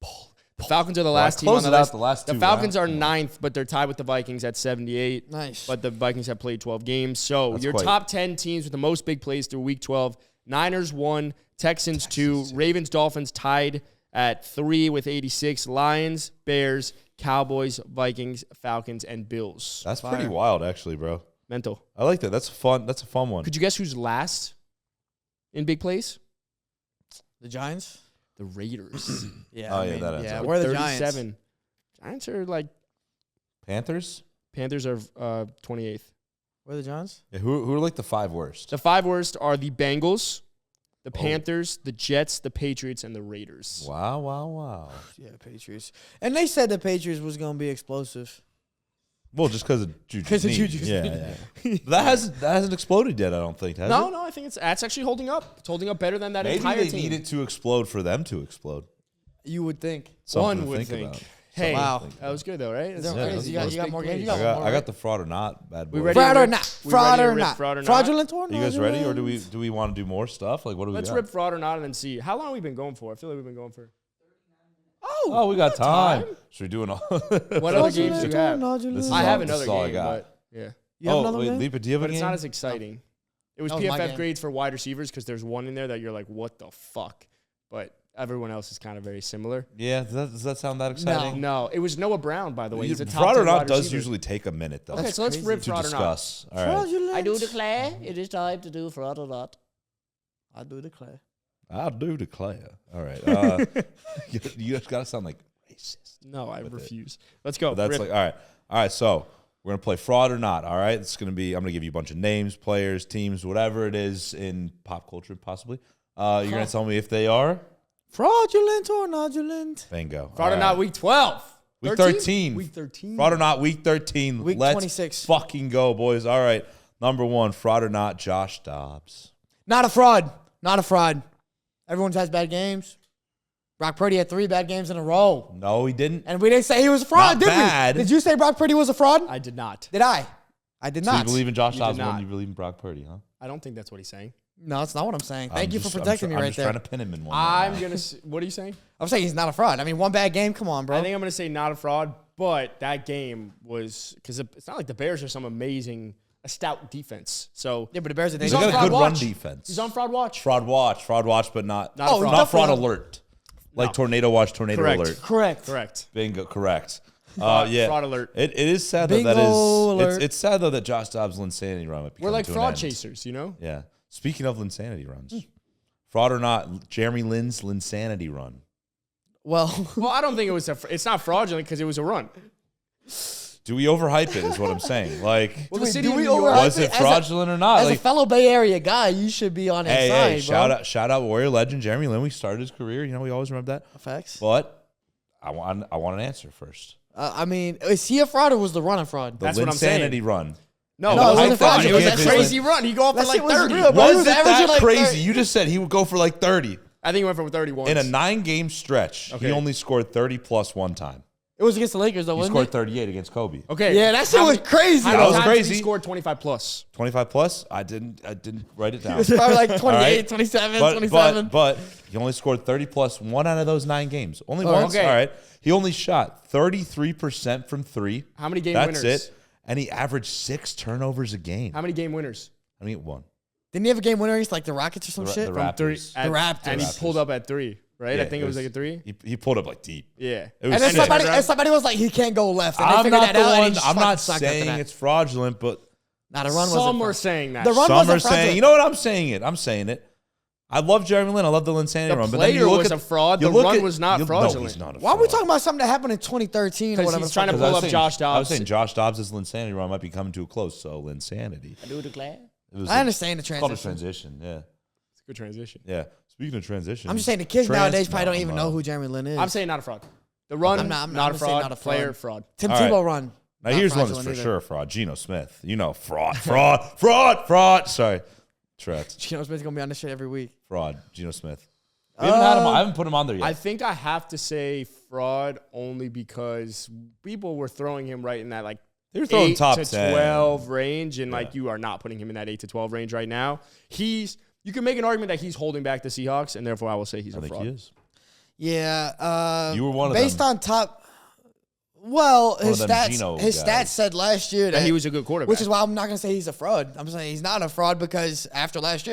Paul. The Falcons are the Well, I last team on closed the it out list. the last The two Falcons are rounds. 9th, but they're tied with the Vikings at 78. Nice. But the Vikings have played 12 games. So That's your quite- top 10 teams with the most big plays through week 12. Niners 1, Texans 2, Ravens, Dolphins tied at 3 with 86. Lions, Bears, Cowboys, Vikings, Falcons, and Bills. That's Fire. pretty wild, actually, bro. Mental. I like that. That's fun. That's a fun one. Could you guess who's last in big plays? The Giants? The Raiders. Yeah. Oh, I yeah, mean, that adds yeah. up. Where are the Giants? 37. Giants are like, Panthers? Panthers are 28th. Where are the Giants? Yeah, who are like the 5 worst? The 5 worst are the Bengals, the Oh. Panthers, the Jets, the Patriots, and the Raiders. Wow. Yeah, Patriots. And they said the Patriots was going to be explosive. Well, just because of Juju's 'Cause of knee. Juju's Yeah, knee. yeah. That hasn't exploded yet, I don't think, has No, it? no, I think that's actually holding up. It's holding up better than that Maybe entire they team. need it to explode for them to explode. You would think. Something One to would think. about. Hey, Wow. that was good though, right? Is that Yeah, crazy? that's You got close. more games? You I got more, got the fraud or not, bad boy. We ready? Fraud or rip- not? we Fraud ready to or rip not? fraud or not? Fraudulent or Are not? you guys ready, or do we want to do more stuff? Like, what do we Let's got? rip fraud or not and then see. How long have we been going for? I feel like we've been going for. Oh, we got time. time. Should we do an? What other games do you have? This is I all- have this another is all I game, got. but yeah. You have Oh, another wait, game? Lipa, do you have But a it's game? not as exciting. It was That was my PFF game. grades for wide receivers because there's one in there that you're like, what the fuck? But everyone else is kind of very similar. Yeah, does that sound that exciting? No, it was Noah Brown, by the way. He's a top Fraud or 10 not wide does receiver. usually take a minute, though. Okay, so let's rip to fraud or not. discuss. All right. Fraudulent. I do declare it is time to do fraud or not. I do declare. I do declare. All right. You guys got to sound like racist. No, I with it. refuse. Let's go. But that's Rip. like, all right. So we're going to play fraud or not. All right. It's going to be, I'm going to give you a bunch of names, players, teams, whatever it is in pop culture, possibly. You're going to tell me if they are. Fraudulent or nodulent? Bingo. Fraud or All not, right. week 12. Week 13. Week 13. Fraud or not, week 13. Week Let's 26. fucking go, boys. All right. Number 1, fraud or not, Josh Dobbs. Not a fraud. Not a fraud. Everyone's has bad games. Brock Purdy had 3 bad games in a row. No, he didn't. And we didn't say he was a fraud, Not did bad. we? Did you say Brock Purdy was a fraud? I did not. Did I? I did So not. you believe in Josh You Dobbs did more not. than you believe in Brock Purdy, huh? I don't think that's what he's saying. No, that's not what I'm saying. Thank I'm you just- for protecting me I'm right just there. trying to pin him in one. I'm right going to, what are you saying? I'm saying he's not a fraud. I mean, one bad game. Come on, bro. I think I'm going to say not a fraud, but that game was, because it's not like the Bears are some amazing, a stout defense. So yeah, but the Bears are He's now. on They dangerous. got a fraud good run watch. defense. he's on fraud watch. Fraud watch, but not Not a fraud. not fraud definitely. alert. Like No. tornado watch, tornado Correct. alert. Correct. Correct. Bingo, correct. Fraud, Yeah, fraud alert. It is sad that Bingo is. alert. It's sad though that Josh Dobbs' Linsanity run might be We're coming like to an fraud end. chasers, you know? Yeah. Speaking of Linsanity runs, fraud or not, Jeremy Lin's Linsanity run. Well, Well, I don't think it was it's not fraudulent because it was a run. Do we overhype it? Is what I'm saying. Like, Well, the Wait, city do of we New York- overhype was it as a- fraudulent or not? as a Like, fellow Bay Area guy, you should be on his hey, side, shout out Warrior legend Jeremy Lin. We started his career. You know, we always remember that. Facts. But I want an answer first. I mean, is he a fraud or was the run a fraud? The That's what I'm saying. Linsanity run. No, No, it it wasn't wasn't fraud. fraud. It was You a give his crazy run. He go off for That like shit was 30. real, bro. He Was it averaging that like crazy? 30. You just said he would go for like 30. I think he went for 30 once. In a 9-game stretch, Okay. he only scored 30 plus one time. It was against the Lakers, though, He wasn't scored it? 38 against Kobe. Okay. Yeah, that shit How was many- crazy. How That many was times crazy. did he scored 25 plus? 25 plus? I didn't write it It down. was probably like 28, right. 27, But, 27. but he only scored 30 plus one out of those 9 games. Only Oh, once. okay. All right. He only shot 33% from 3. How many game That's winners? it. And he averaged 6 turnovers a game. How many game winners? I mean, 1. Didn't he have a game winner against like the Rockets or some The shit? Raptors. Three. The Raptors. And he Raptors. pulled up at 3, right? Yeah, I think it was like a 3. He pulled up like deep. Yeah. It was And then sick. somebody was like, he can't go left. And they I'm figured not that the out. and he one. just I'm fucking not sucked after saying that. it's fraudulent, but Nah, the run Some wasn't were fraud. saying that. The run some wasn't are saying, fraudulent. you know what? I'm saying it. I'm saying it. I love Jeremy Lin. I love the Linsanity The run. But then you player look was at, a fraud. you The look run at- was not No, fraudulent. he's not a Why are we fraud. talking about something that happened in 2013 or Because whatever? he's the trying to fuck pull it up was? saying- Josh I was Dobbs. saying Josh Dobbs' Linsanity run might be coming too close. So Linsanity. I do declare. It was I understand the It's called a transition. transition. Yeah. It's a good transition. Yeah. Speaking of transition. I'm just saying the kids nowadays probably don't even know who Jeremy Lin is. I'm saying not a fraud. The run, I'm not, gonna a say fraud. not a fraud. Player, fraud. Tim All right. Tebow run. Now Not here's one that's fraudulent for either. sure a fraud. Geno Smith. You know, fraud. Sorry. Tourette's. Geno Smith's gonna be on this shit every week. Fraud. Geno Smith. We haven't had him. I haven't put him on there yet. I think I have to say fraud only because people were throwing him right in that like They were throwing 8 top to 10. 12 range, and Yeah. like you are not putting him in that 8 to 12 range right now. You can make an argument that he's holding back the Seahawks, and therefore I will say he's I a think fraud. he is. Yeah. You were one of based them. on top. Well, his of them stats. Geno His guys. stats said last year That that he was a good quarterback. which is why I'm not gonna say he's a fraud. I'm saying he's not a fraud because after last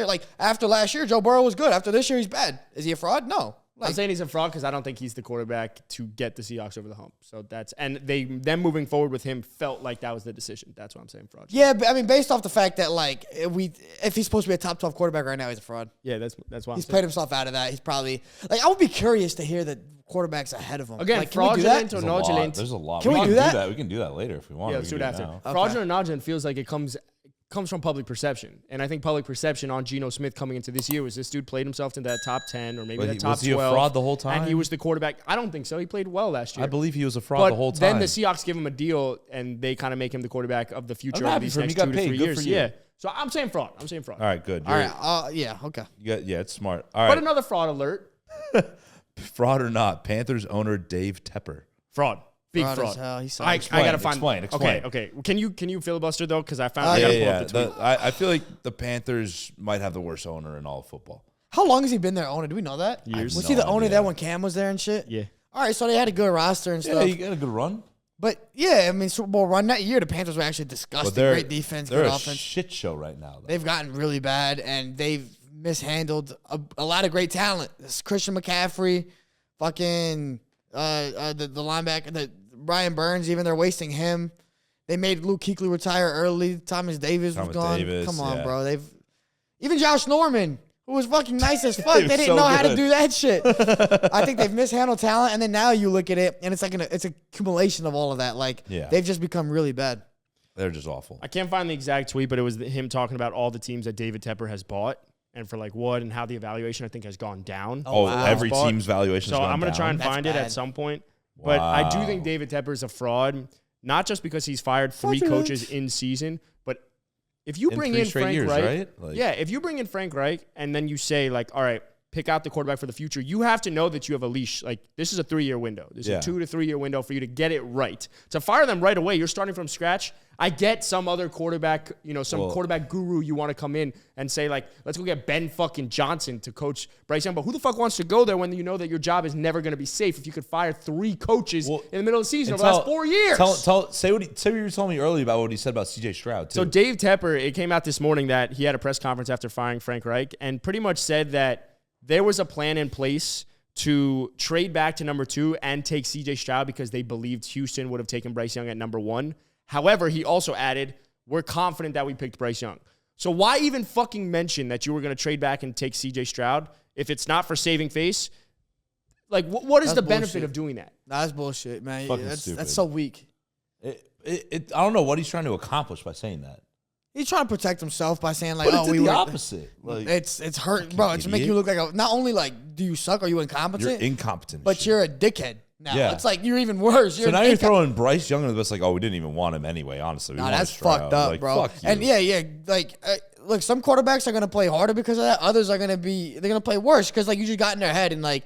year, Joe Burrow was good. After this year, he's bad. Is he a fraud? No. I'm saying he's a fraud because I don't think he's the quarterback to get the Seahawks over the hump. So them moving forward with him felt like that was the decision. That's why I'm saying fraud. Yeah, but I mean, based off the fact that like if he's supposed to be a top 12 quarterback right now, he's a fraud. Yeah, that's why He's I'm played saying. himself out of that. He's probably like I would be curious to hear the quarterbacks ahead of him. Again, like, can we do fraudulent that? or There's a lot. fraudulent. There's a lot. Can we can do that? We can do that later if we want. Yeah, We let's can do it it after. now. Fraudulent or non feels like it comes from public perception. And I think public perception on Geno Smith coming into this year was this dude played himself into that top 10 or maybe But that top was he 12. a fraud the whole time? And he was the quarterback. I don't think so. He played well last year. I believe he was a fraud but the whole time. then the Seahawks give him a deal and they kind of make him the quarterback of the future I'm of happy these for him. next He got 2 to paid. 3 Good years. for you. Yeah. So I'm saying fraud. All right, good. All right. Yeah. Okay. Yeah, it's smart. All But right. another fraud alert. Fraud or not, Panthers owner Dave Tepper. Fraud. Big Fraud fraud. as hell. He sucks. I Explain, gotta find. explain. Okay. Can you filibuster though? Because I found. Oh, I gotta pull Yeah. up the tweet. I feel like the Panthers might have the worst owner in all of football. How long has he been their owner? Do we know that? Years. Was No he the owner idea. there when Cam was there and shit? Yeah. All right, so they had a good roster and Yeah, stuff. he got a good run. But yeah, I mean, Super Bowl run that year, the Panthers were actually disgusting. But they're Great defense, They're good a offense. shit show right now. Though. They've gotten really bad, and they've mishandled a lot of great talent. This Christian McCaffrey, fucking the linebacker, the Brian Burns. Even they're wasting him. They made Luke Kuechly retire early. Thomas Davis was Thomas gone. Davis, Come on, yeah. bro. Even Josh Norman, who was fucking nice as fuck. He They was didn't so know how to good. do that shit. I think they've mishandled talent, and then now you look at it, and it's like it's a accumulation of all of that. Like Yeah. they've just become really bad. They're just awful. I can't find the exact tweet, but it was him talking about all the teams that David Tepper has bought and for like what and how the evaluation I think has gone down. Oh, wow. every Bought. team's valuation. So has gone I'm gonna down. try and That's find it bad. at some point. But I do Wow. think David Tepper is a fraud, not just because he's fired 3 Fraudulent. coaches in season, but if you In bring 3 in straight Frank years, Reich, right? Like- yeah, if you bring in Frank Reich and then you say like, all right, pick out the quarterback for the future, you have to know that you have a leash. Like this is a 3-year window. This is Yeah. a 2 to 3 year window for you to get it right. To fire them right away, you're starting from scratch. I get some other quarterback, some quarterback guru you want to come in and say like, let's go get Ben fucking Johnson to coach Bryce Young. But who the fuck wants to go there when you know that your job is never going to be safe if you could fire 3 coaches in the middle of the season over the last 4 years? Say what you told me earlier about what he said about CJ Stroud too. So Dave Tepper, it came out this morning that he had a press conference after firing Frank Reich and pretty much said that there was a plan in place to trade back to number 2 and take CJ Stroud because they believed Houston would have taken Bryce Young at number 1. However, he also added, we're confident that we picked Bryce Young. So why even fucking mention that you were going to trade back and take CJ Stroud if it's not for saving face? Like, what is That's the benefit bullshit. of doing that? Nah, that's bullshit, man. Fucking That's stupid. so weak. I don't know what he's trying to accomplish by saying that. He's trying to protect himself by saying like, But "Oh, it's we the were." opposite. Like, It's hurt, bro. It's making you look like a. Not only like, do you suck? Are you incompetent? you're incompetent. but shit. you're a dickhead now. Yeah. It's like you're even worse. So now you're throwing Bryce Young in the bus like, oh, we didn't even want him anyway, honestly. We Nah, wanted that's to try fucked out. up, Like, bro. Fuck you. And yeah, like, look, some quarterbacks are gonna play harder because of that. Others are they're gonna play worse because like you just got in their head and like,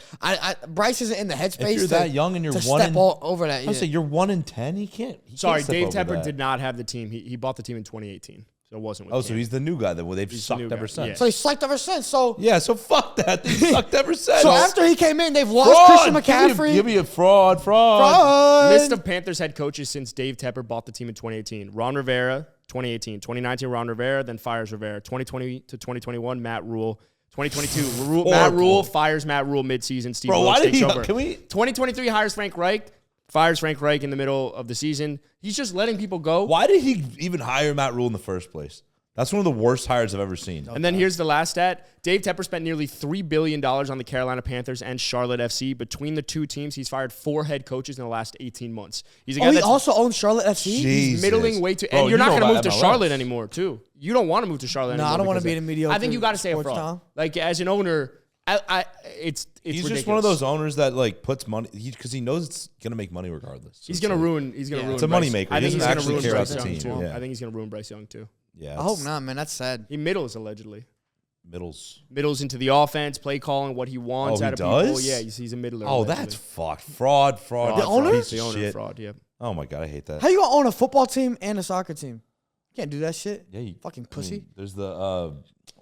Bryce isn't in the headspace. If you're that young and you're to one step over that. I Yeah. say you're 1-10. He can't. Sorry, step Dave over Tepper that. did not have the team. He bought the team in 2018, so it wasn't with Oh, so Cam. he's the new guy that they've He's the sucked new ever guy, since. yeah. So he sucked ever since. So Yeah, so fuck that. They sucked ever since. so after he came in, they've lost fraud. Christian McCaffrey. Give me a fraud. Fraud. List of Panthers head coaches since Dave Tepper bought the team in 2018. Ron Rivera, 2018. 2019, Ron Rivera, then fires Rivera. 2020 to 2021, Matt Rule. 2022, Matt Rule fires Matt Rule midseason. Steve Bro, Wilkes why did takes he? over. Can we? 2023 hires Frank Reich, fires Frank Reich in the middle of the season. He's just letting people go. Why did he even hire Matt Rule in the first place? That's one of the worst hires I've ever seen. And then here's the last stat. Dave Tepper spent nearly $3 billion on the Carolina Panthers and Charlotte FC. Between the two teams, he's fired 4 head coaches in the last 18 months. He's a guy Oh, he that's also owns Charlotte FC. Jesus. he's middling way too. Bro, And you're you not know going to move about to MLS. Charlotte anymore, too. You don't want to move to Charlotte No, anymore. I don't wanna because be in a mediocre I think you got to say it sports fraud. town. Like, as an owner, it's He's ridiculous. just one of those owners that like puts money because he knows it's gonna make money regardless. So He's it's going to like- ruin. He's going to ruin. It's a Bryce. moneymaker. I He think he's doesn't going to actually ruin care Bryce about the Young team. too. Yeah. I think he's going to ruin Bryce Young too. Yeah, I hope not, man. That's sad. He middles allegedly. Middles. Into the offense, play calling, what he wants Oh, he out of people. does? Yeah, he's a middler. Oh, allegedly. that's fucked. Fraud. The owner? Piece the of owner shit. fraud. Yeah. Oh my god, I hate that. How you gonna own a football team and a soccer team? You can't do that shit. Yeah, you Fucking I pussy. mean, there's the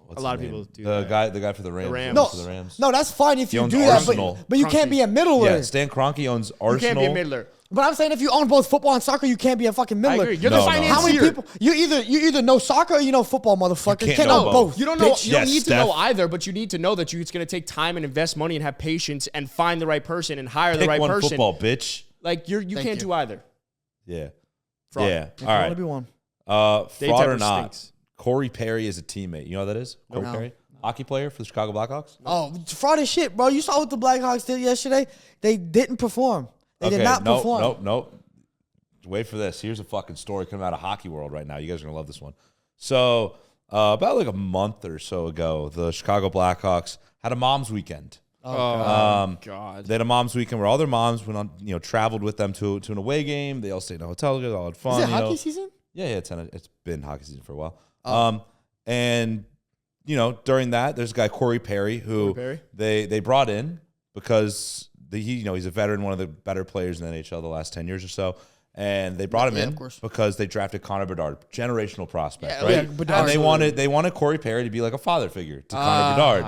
what's A lot his of name? people do the that. guy for the Rams. Rams. No, For the Rams. no, that's fine if He you owns do that, Arsenal. but you can't be a middler. Yeah, Stan Kroenke owns Arsenal. You can't be a middler. But I'm saying if you own both football and soccer, you can't be a fucking I middler. agree. You're No, the no. financier. How many people? You either know soccer or you know football, motherfucker. You You can't can't know know both. both. You don't know. bitch. You don't Yes, need to know Steph. either, but you need to know that it's going to take time and invest money and have patience and find the right person and hire the Pick right one person. football, bitch. Like you Thank can't you. do either. Yeah. Fraud. Yeah. If you All wanna right. be one. Dave Fraud or Tepper not? stinks. Corey Perry is a teammate. You know what that is? Corey No. Perry, hockey player for the Chicago Blackhawks. Oh, fraud as shit, bro. You saw what the Blackhawks did yesterday. They didn't perform. They did not perform. Nope. Wait for this. Here's a fucking story coming out of hockey world right now. You guys are gonna love this one. So about like a month or so ago, the Chicago Blackhawks had a mom's weekend. God. They had a mom's weekend where all their moms went on, traveled with them to an away game. They all stayed in a hotel together, all had fun. Is it hockey season? Yeah, it's been hockey season for a while. And during that, there's a guy Corey Perry who Corey they brought in because he's a veteran, one of the better players in the NHL the last 10 years or so. And they brought him Yeah, in of course. because they drafted Connor Bedard, generational prospect, Yeah, right? yeah, Bedard. And they wanted Corey Perry to be like a father figure to Connor Bedard.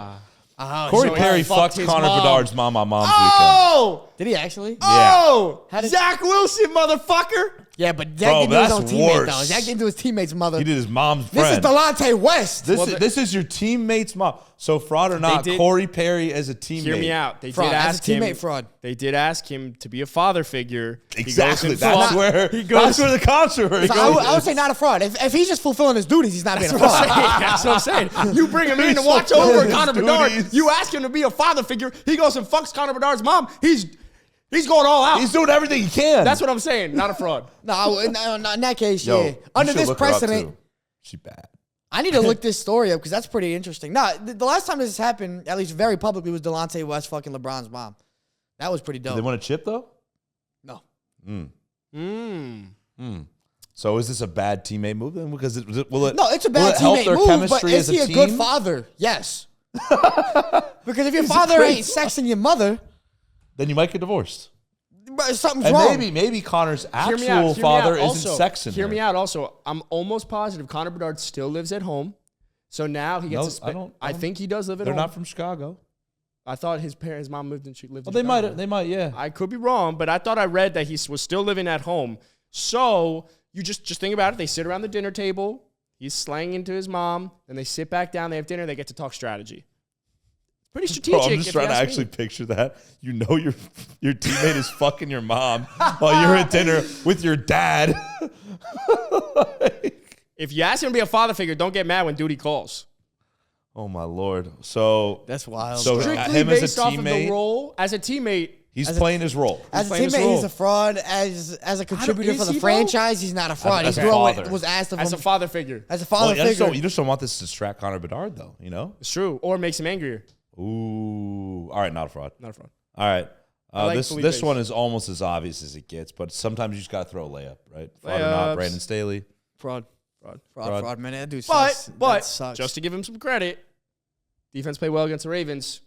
Corey so he Perry fucked fucked his Connor mom. Bedard's mom on mom's Oh! Did he actually? Oh! How did- Zach Wilson, motherfucker! Yeah, but Zach Bro, didn't do his that's own teammate worse. though. Zach didn't do his teammate's mother. weekend. He did his mom's This friend. is Delonte West. This is your teammate's mom. So fraud or not, did- Corey Perry as a teammate. Hear me out. They Fraud. did That's ask a teammate him. fraud. They did ask him to be a father figure. He goes Exactly. and That's fuck- where he goes. that's where the controversy So goes. I would say not a fraud. If he's just fulfilling his duties, he's not being a That's what I'm fraud. saying. That's what I'm saying. You bring him in to He's watch fulfilling over his Connor Bedard. duties. You ask him to be a father figure. He goes and fucks Connor Bedard's mom. He's going all out. He's doing everything he can. That's what I'm saying. Not a fraud. No, in that case, Yo, yeah. you Under should this look her up, precedent, too. She bad. I need to look this story up because that's pretty interesting. No, the last time this happened, at least very publicly, was Delonte West fucking LeBron's mom. That was pretty dope. Did they want a chip though? No. So is this a bad teammate move then? Because will it? No, it's a will bad it help teammate their move, but chemistry is as he a team? good father? Yes. Because if your father ain't sexing your mother, Then you might get divorced. something's And wrong. maybe Connor's Hear me out. actual Hear me father out. isn't Also, sexing Hear her. me out. Also, I'm almost positive Connor Bedard still lives at home. So now he gets No, to spend. I I don't- think he does live at They're home. not from Chicago. I thought his mom lived in Chicago. Well, they might, yeah. I could be wrong, but I thought I read that he was still living at home. So you just think about it. They sit around the dinner table. He's slanging into his mom. Then they sit back down. They have dinner. They get to talk strategy. It's pretty strategic. Bro, I'm just if trying you to ask actually me. picture that. You know your teammate is fucking your mom while you're at dinner with your dad. If you ask him to be a father figure, don't get mad when duty calls. Oh my Lord. So That's wild. So bro. Strictly him as a based off of the teammate? role as a teammate. he's playing his role. As a playing his teammate, role. he's a fraud. As a contributor is for the he, though? franchise, he's not a fraud. As He a grew up father. with- was asked of As a him father figure. as a father figure. You just don't want this to distract Connor Bedard, though. You know. It's true. Or makes him angrier. Ooh. All right, not a fraud. Not a fraud. All right. like This Felipe's. one is almost as obvious as it gets, but sometimes you just got to throw a layup, right? Fraud or not, Layups. Brandon Staley. Fraud. fraud, man. That dude sucks. That But sucks. just to give him some credit, defense played well against the Ravens.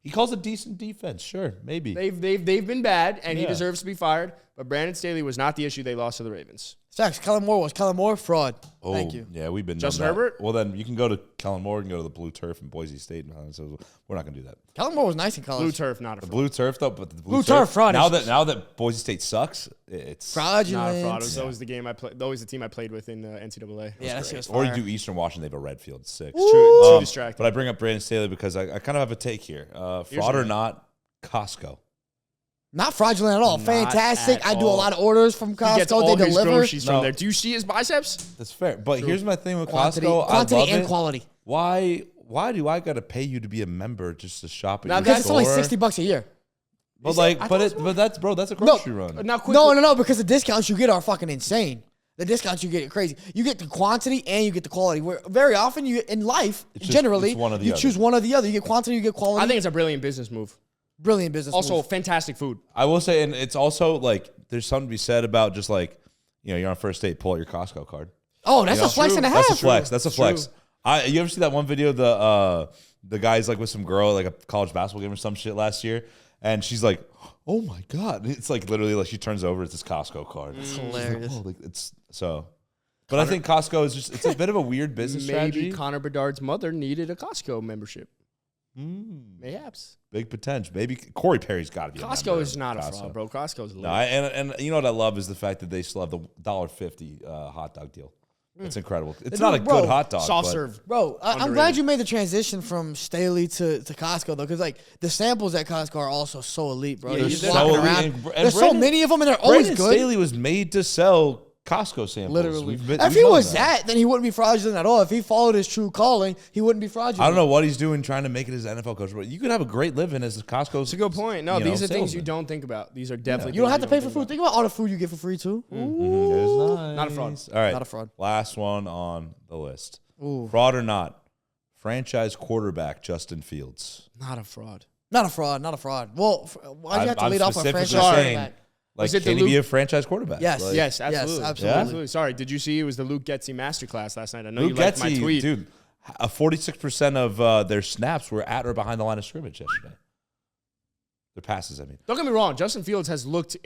He calls it decent defense. Sure, maybe. They've been bad, and he Yeah. deserves to be fired. But Brandon Staley was not the issue they lost to the Ravens. Sucks. Kellen Moore, fraud. Thank you. Yeah, we've been Justin done that. Herbert? Well, then you can go to Kellen Moore and go to the blue turf in Boise State. So we're not going to do that. Kellen Moore was nice in college. Blue turf, not a The fraud. blue turf, though, but the Blue turf, fraud. Now that Boise State sucks, it's Fraudulent. Not a fraud. It was always the game I played. Always the team I played with in the NCAA. Yeah, that shit was Or you fire. do Eastern Washington, they have a red field. It's sick. Too distracting. But I bring up Brandon Staley because I kind of have a take here. Fraud or mine. not, Costco. Not fraudulent at all. Not Fantastic. at I do a all. lot of orders from He gets Costco. all They his deliver. groceries No. from there. Do you see his biceps? That's fair. But here's my thing with Quantity, Costco. quantity I love and it. quality. Why do I got to pay you to be a member just to shop at Now your Because it's store? only $60 a year. But that's a grocery run. Now, quick. No, because the discounts you get are fucking insane. The discounts you get are crazy. You get the quantity and you get the quality. Where very often you in life, It's just- generally, it's one or the you other. choose one or the other. You get quantity, you get quality. I think it's a brilliant business move. Brilliant business. Also, move. fantastic food. I will say, and it's also like there's something to be said about just like, you're on first date, pull out your Costco card. Oh, that's a flex and a half. That's a flex. That's a True. flex. You ever see that one video? The guy's like with some girl at like a college basketball game or some shit last year, and she's like, "Oh my god!" It's like literally like she turns over, it's this Costco card. It's hilarious. it's so. But I think Costco is just—it's a bit of a weird business Maybe strategy. Connor Bedard's mother needed a Costco membership. Mayhaps. Big potential. Maybe Corey Perry's got to be. Costco is not a fraud, bro. Costco's lit. No, and you know what I love is the fact that they still have the $1.50 hot dog deal. It's incredible. It's not a Bro, good hot dog. Soft but serve. Bro, I'm Underrated. glad you made the transition from Staley to Costco though, because like the samples at Costco are also so elite, bro. Yeah, You're they're just so walking elite, around. and There's so Brandon- many of them, and they're always Brandon good. Staley was made to sell Costco samples. Literally. We've If he known was that, then he wouldn't be fraudulent at all. If he followed his true calling, he wouldn't be fraudulent. I don't know what he's doing trying to make it as an NFL coach, but you could have a great living as a Costco. It's a good point. No, you know, these are things you salesman. don't think about. These are definitely You don't things have to pay for think food. about. Think about all the food you get for free too. It's nice. Not a fraud. All right. Not a fraud. Last one on the list. Ooh. Fraud or not? Franchise quarterback Justin Fields. Not a fraud. Not a fraud. Not a fraud. Well, why do you have to I'm lead off a specifically franchise saying, quarterback? like, Was it can the he be Luke- a franchise quarterback? Yes. Like, Yes, absolutely. absolutely. Absolutely. Sorry, did you see it was the Luke Getsy masterclass last night? I know Luke you liked my Getsy, tweet. dude, 46% of their snaps were at or behind the line of scrimmage yesterday. Their passes, I mean. Don't get me wrong. Justin Fields has looked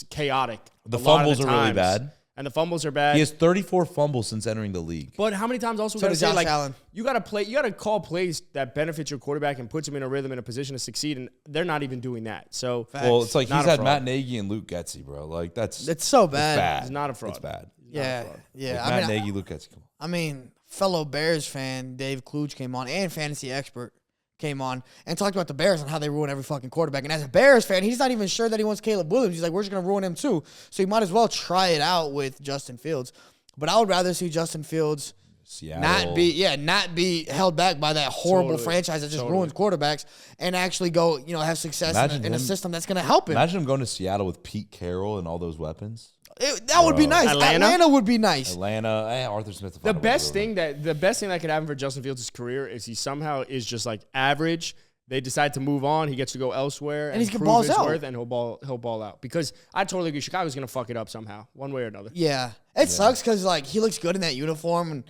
chaotic. The a lot of fumbles are really times. bad. And the fumbles are bad. He has 34 fumbles since entering the league. But how many times also we So gotta does say Josh like Allen. you gotta call plays that benefit your quarterback and puts him in a rhythm in a position to succeed, and they're not even doing that. So Well, it's like Not he's a had fraud. Matt Nagy and Luke Getsy, bro. Like that's It's so it's bad. bad. He's not a fraud. It's bad. Yeah, yeah. Like I Matt mean, Nagy, Luke Getsy. Come on. I mean, fellow Bears fan Dave Kluge came on, and fantasy expert came on and talked about the Bears and how they ruin every fucking quarterback. And as a Bears fan, he's not even sure that he wants Caleb Williams. He's like, we're just gonna ruin him too. So you might as well try it out with Justin Fields. But I would rather see Justin Fields Seattle. not be held back by that horrible Totally. franchise that just Totally. ruins quarterbacks, and actually go, have success Imagine in a him- system that's gonna help him. Imagine him going to Seattle with Pete Carroll and all those weapons. That would be nice. Atlanta? Atlanta would be nice. Atlanta, Arthur Smith. The best thing that could happen for Justin Fields' career is he somehow is just like average. They decide to move on. He gets to go elsewhere and he's gonna prove ball his out. worth, and he'll ball out. Because I totally agree. Chicago's gonna fuck it up somehow, one way or another. Yeah, it sucks because like he looks good in that uniform, and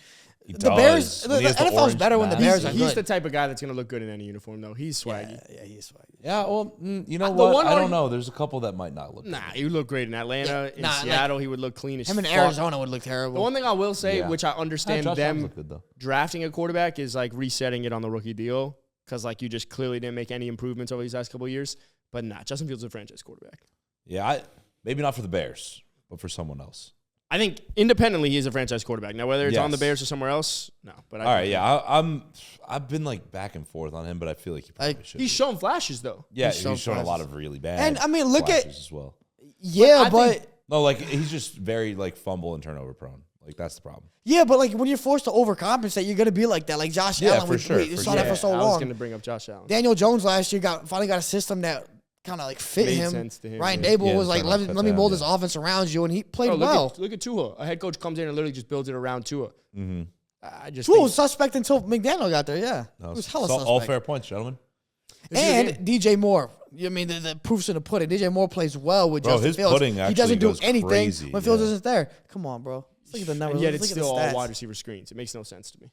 the does. Bears. When The he has the NFL's orange better when the mask. Bears are He's good. the type of guy that's gonna look good in any uniform, though. He's swaggy. Yeah, he's swaggy. Yeah, well, you know The what? one I don't argu- know. There's a couple that might not look. Nah, he would look great in Atlanta. In like, Seattle, he would look clean as Him in fuck. Arizona would look The terrible. one thing I will say, Yeah. which I understand Josh Allen them looked good though. drafting a quarterback, is like resetting it on the rookie deal. Because like you just clearly didn't make any improvements over these last couple of years. But nah, Justin Fields is a franchise quarterback. Yeah, maybe not for the Bears, but for someone else. I think independently he's a franchise quarterback. Now whether it's on the Yes. Bears or somewhere else, no. But All right, yeah, I've been like back and forth on him, but I feel like he probably should. he's shown flashes though. Yeah, He's he's shown shown a lot flashes. of really bad. And, I mean, look at- flashes as well. Yeah, I but think- No, like he's just very like fumble and turnover prone. Like, that's the problem. Yeah, but like when you're forced to overcompensate, you're gonna be like that. Like Josh Allen, for sure, we for saw sure. that for so I was long. going to bring up Josh Allen. Daniel Jones last year finally got a system that kind of like fit Made him. sense to him, Ryan yeah. Dable Yeah, was like, the let starting me mold touchdown, this offense around you, and he played Bro, well. Look at Tua. A head coach comes in and literally just builds it around Tua. Mm-hmm. I just Tua think, was suspect until McDaniel got there. Yeah, No, it was hella all suspect. fair points, gentlemen. It's a And good game. DJ Moore. I mean, the proof's in the pudding. DJ Moore plays well with Bro, Justin his Fields. pudding He actually doesn't do goes anything crazy, when Fields yeah. isn't there. Come on, bro. Look at the numbers. And yet Look it's at the still all stats. wide receiver screens. It makes no sense to me.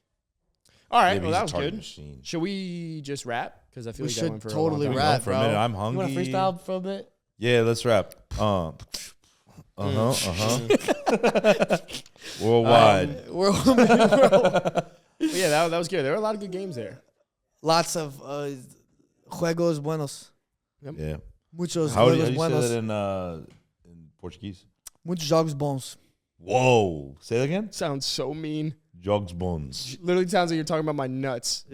All right, Yeah, but well, he's that a was target good. machine. Should we just wrap? Because I feel We like that should went for totally a long time. wrap, For a bro. minute, I'm You hungry. want to freestyle for a bit? Yeah, let's wrap. Worldwide. But yeah, that was good. There were a lot of good games there. Lots of juegos buenos. Yeah. Muchos How do juegos you say buenos. that in Portuguese? Muchos jogos bons. Whoa. Say that again? Sounds so mean. Jogs Bones. Literally sounds like you're talking about my nuts.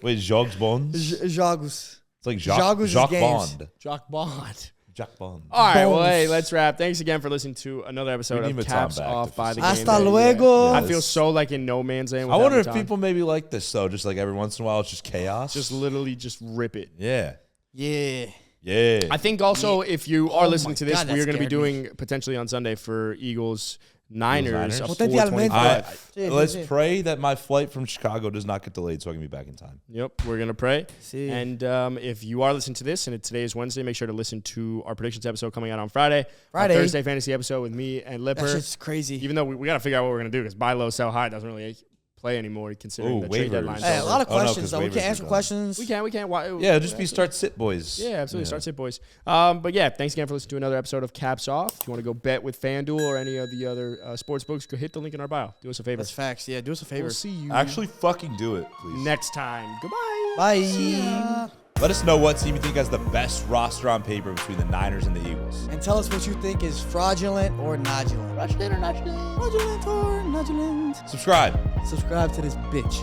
Wait, Jogs Bones? Jogos. It's like Jogos is Jacques games. Bond. Jock Bond. Jacques Bond. All right, well, Bones. hey, let's wrap. Thanks again for listening to another episode We of need Matan Caps back Off to by the fix Game Hasta Day. luego. I feel so like in no man's land. I wonder if without people maybe like this, though. Just like every once in a while, it's just chaos. just literally just rip it. Yeah. Yeah. Yeah. I think also if you are Oh listening my to this, God, that we are going to be scared me. doing potentially on Sunday for Eagles Niners. Niners? a Potente al 4:25. Sí, Let's sí. pray that my flight from Chicago does not get delayed so I can be back in time. Yep, we're going to pray. Sí. And if you are listening to this and today is Wednesday, make sure to listen to our predictions episode coming out on Friday. Friday. Our Thursday fantasy episode with me and That Lipper. shit's crazy. Even though we got to figure out what we're going to do because buy low, sell high doesn't really play anymore considering the trade waivers. deadline. Hey, a lot of Oh, no, questions, 'cause though. We waivers can't are answer done. questions. We can. Why? Yeah, just be start sit boys. Yeah, absolutely. Start sit, boys. But yeah, thanks again for listening to another episode of Caps Off. If you want to go bet with FanDuel or any of the other sports books, go hit the link in our bio. Do us a favor. That's facts. Yeah, do us a favor. We'll see you Actually, fucking do it, please. next time. Goodbye. Bye. Let us know what team you think has the best roster on paper between the Niners and the Eagles. And tell us what you think is fraudulent or nodulent. Fraudulent or nodulent? Fraudulent or nodulent. Subscribe. Subscribe to this bitch.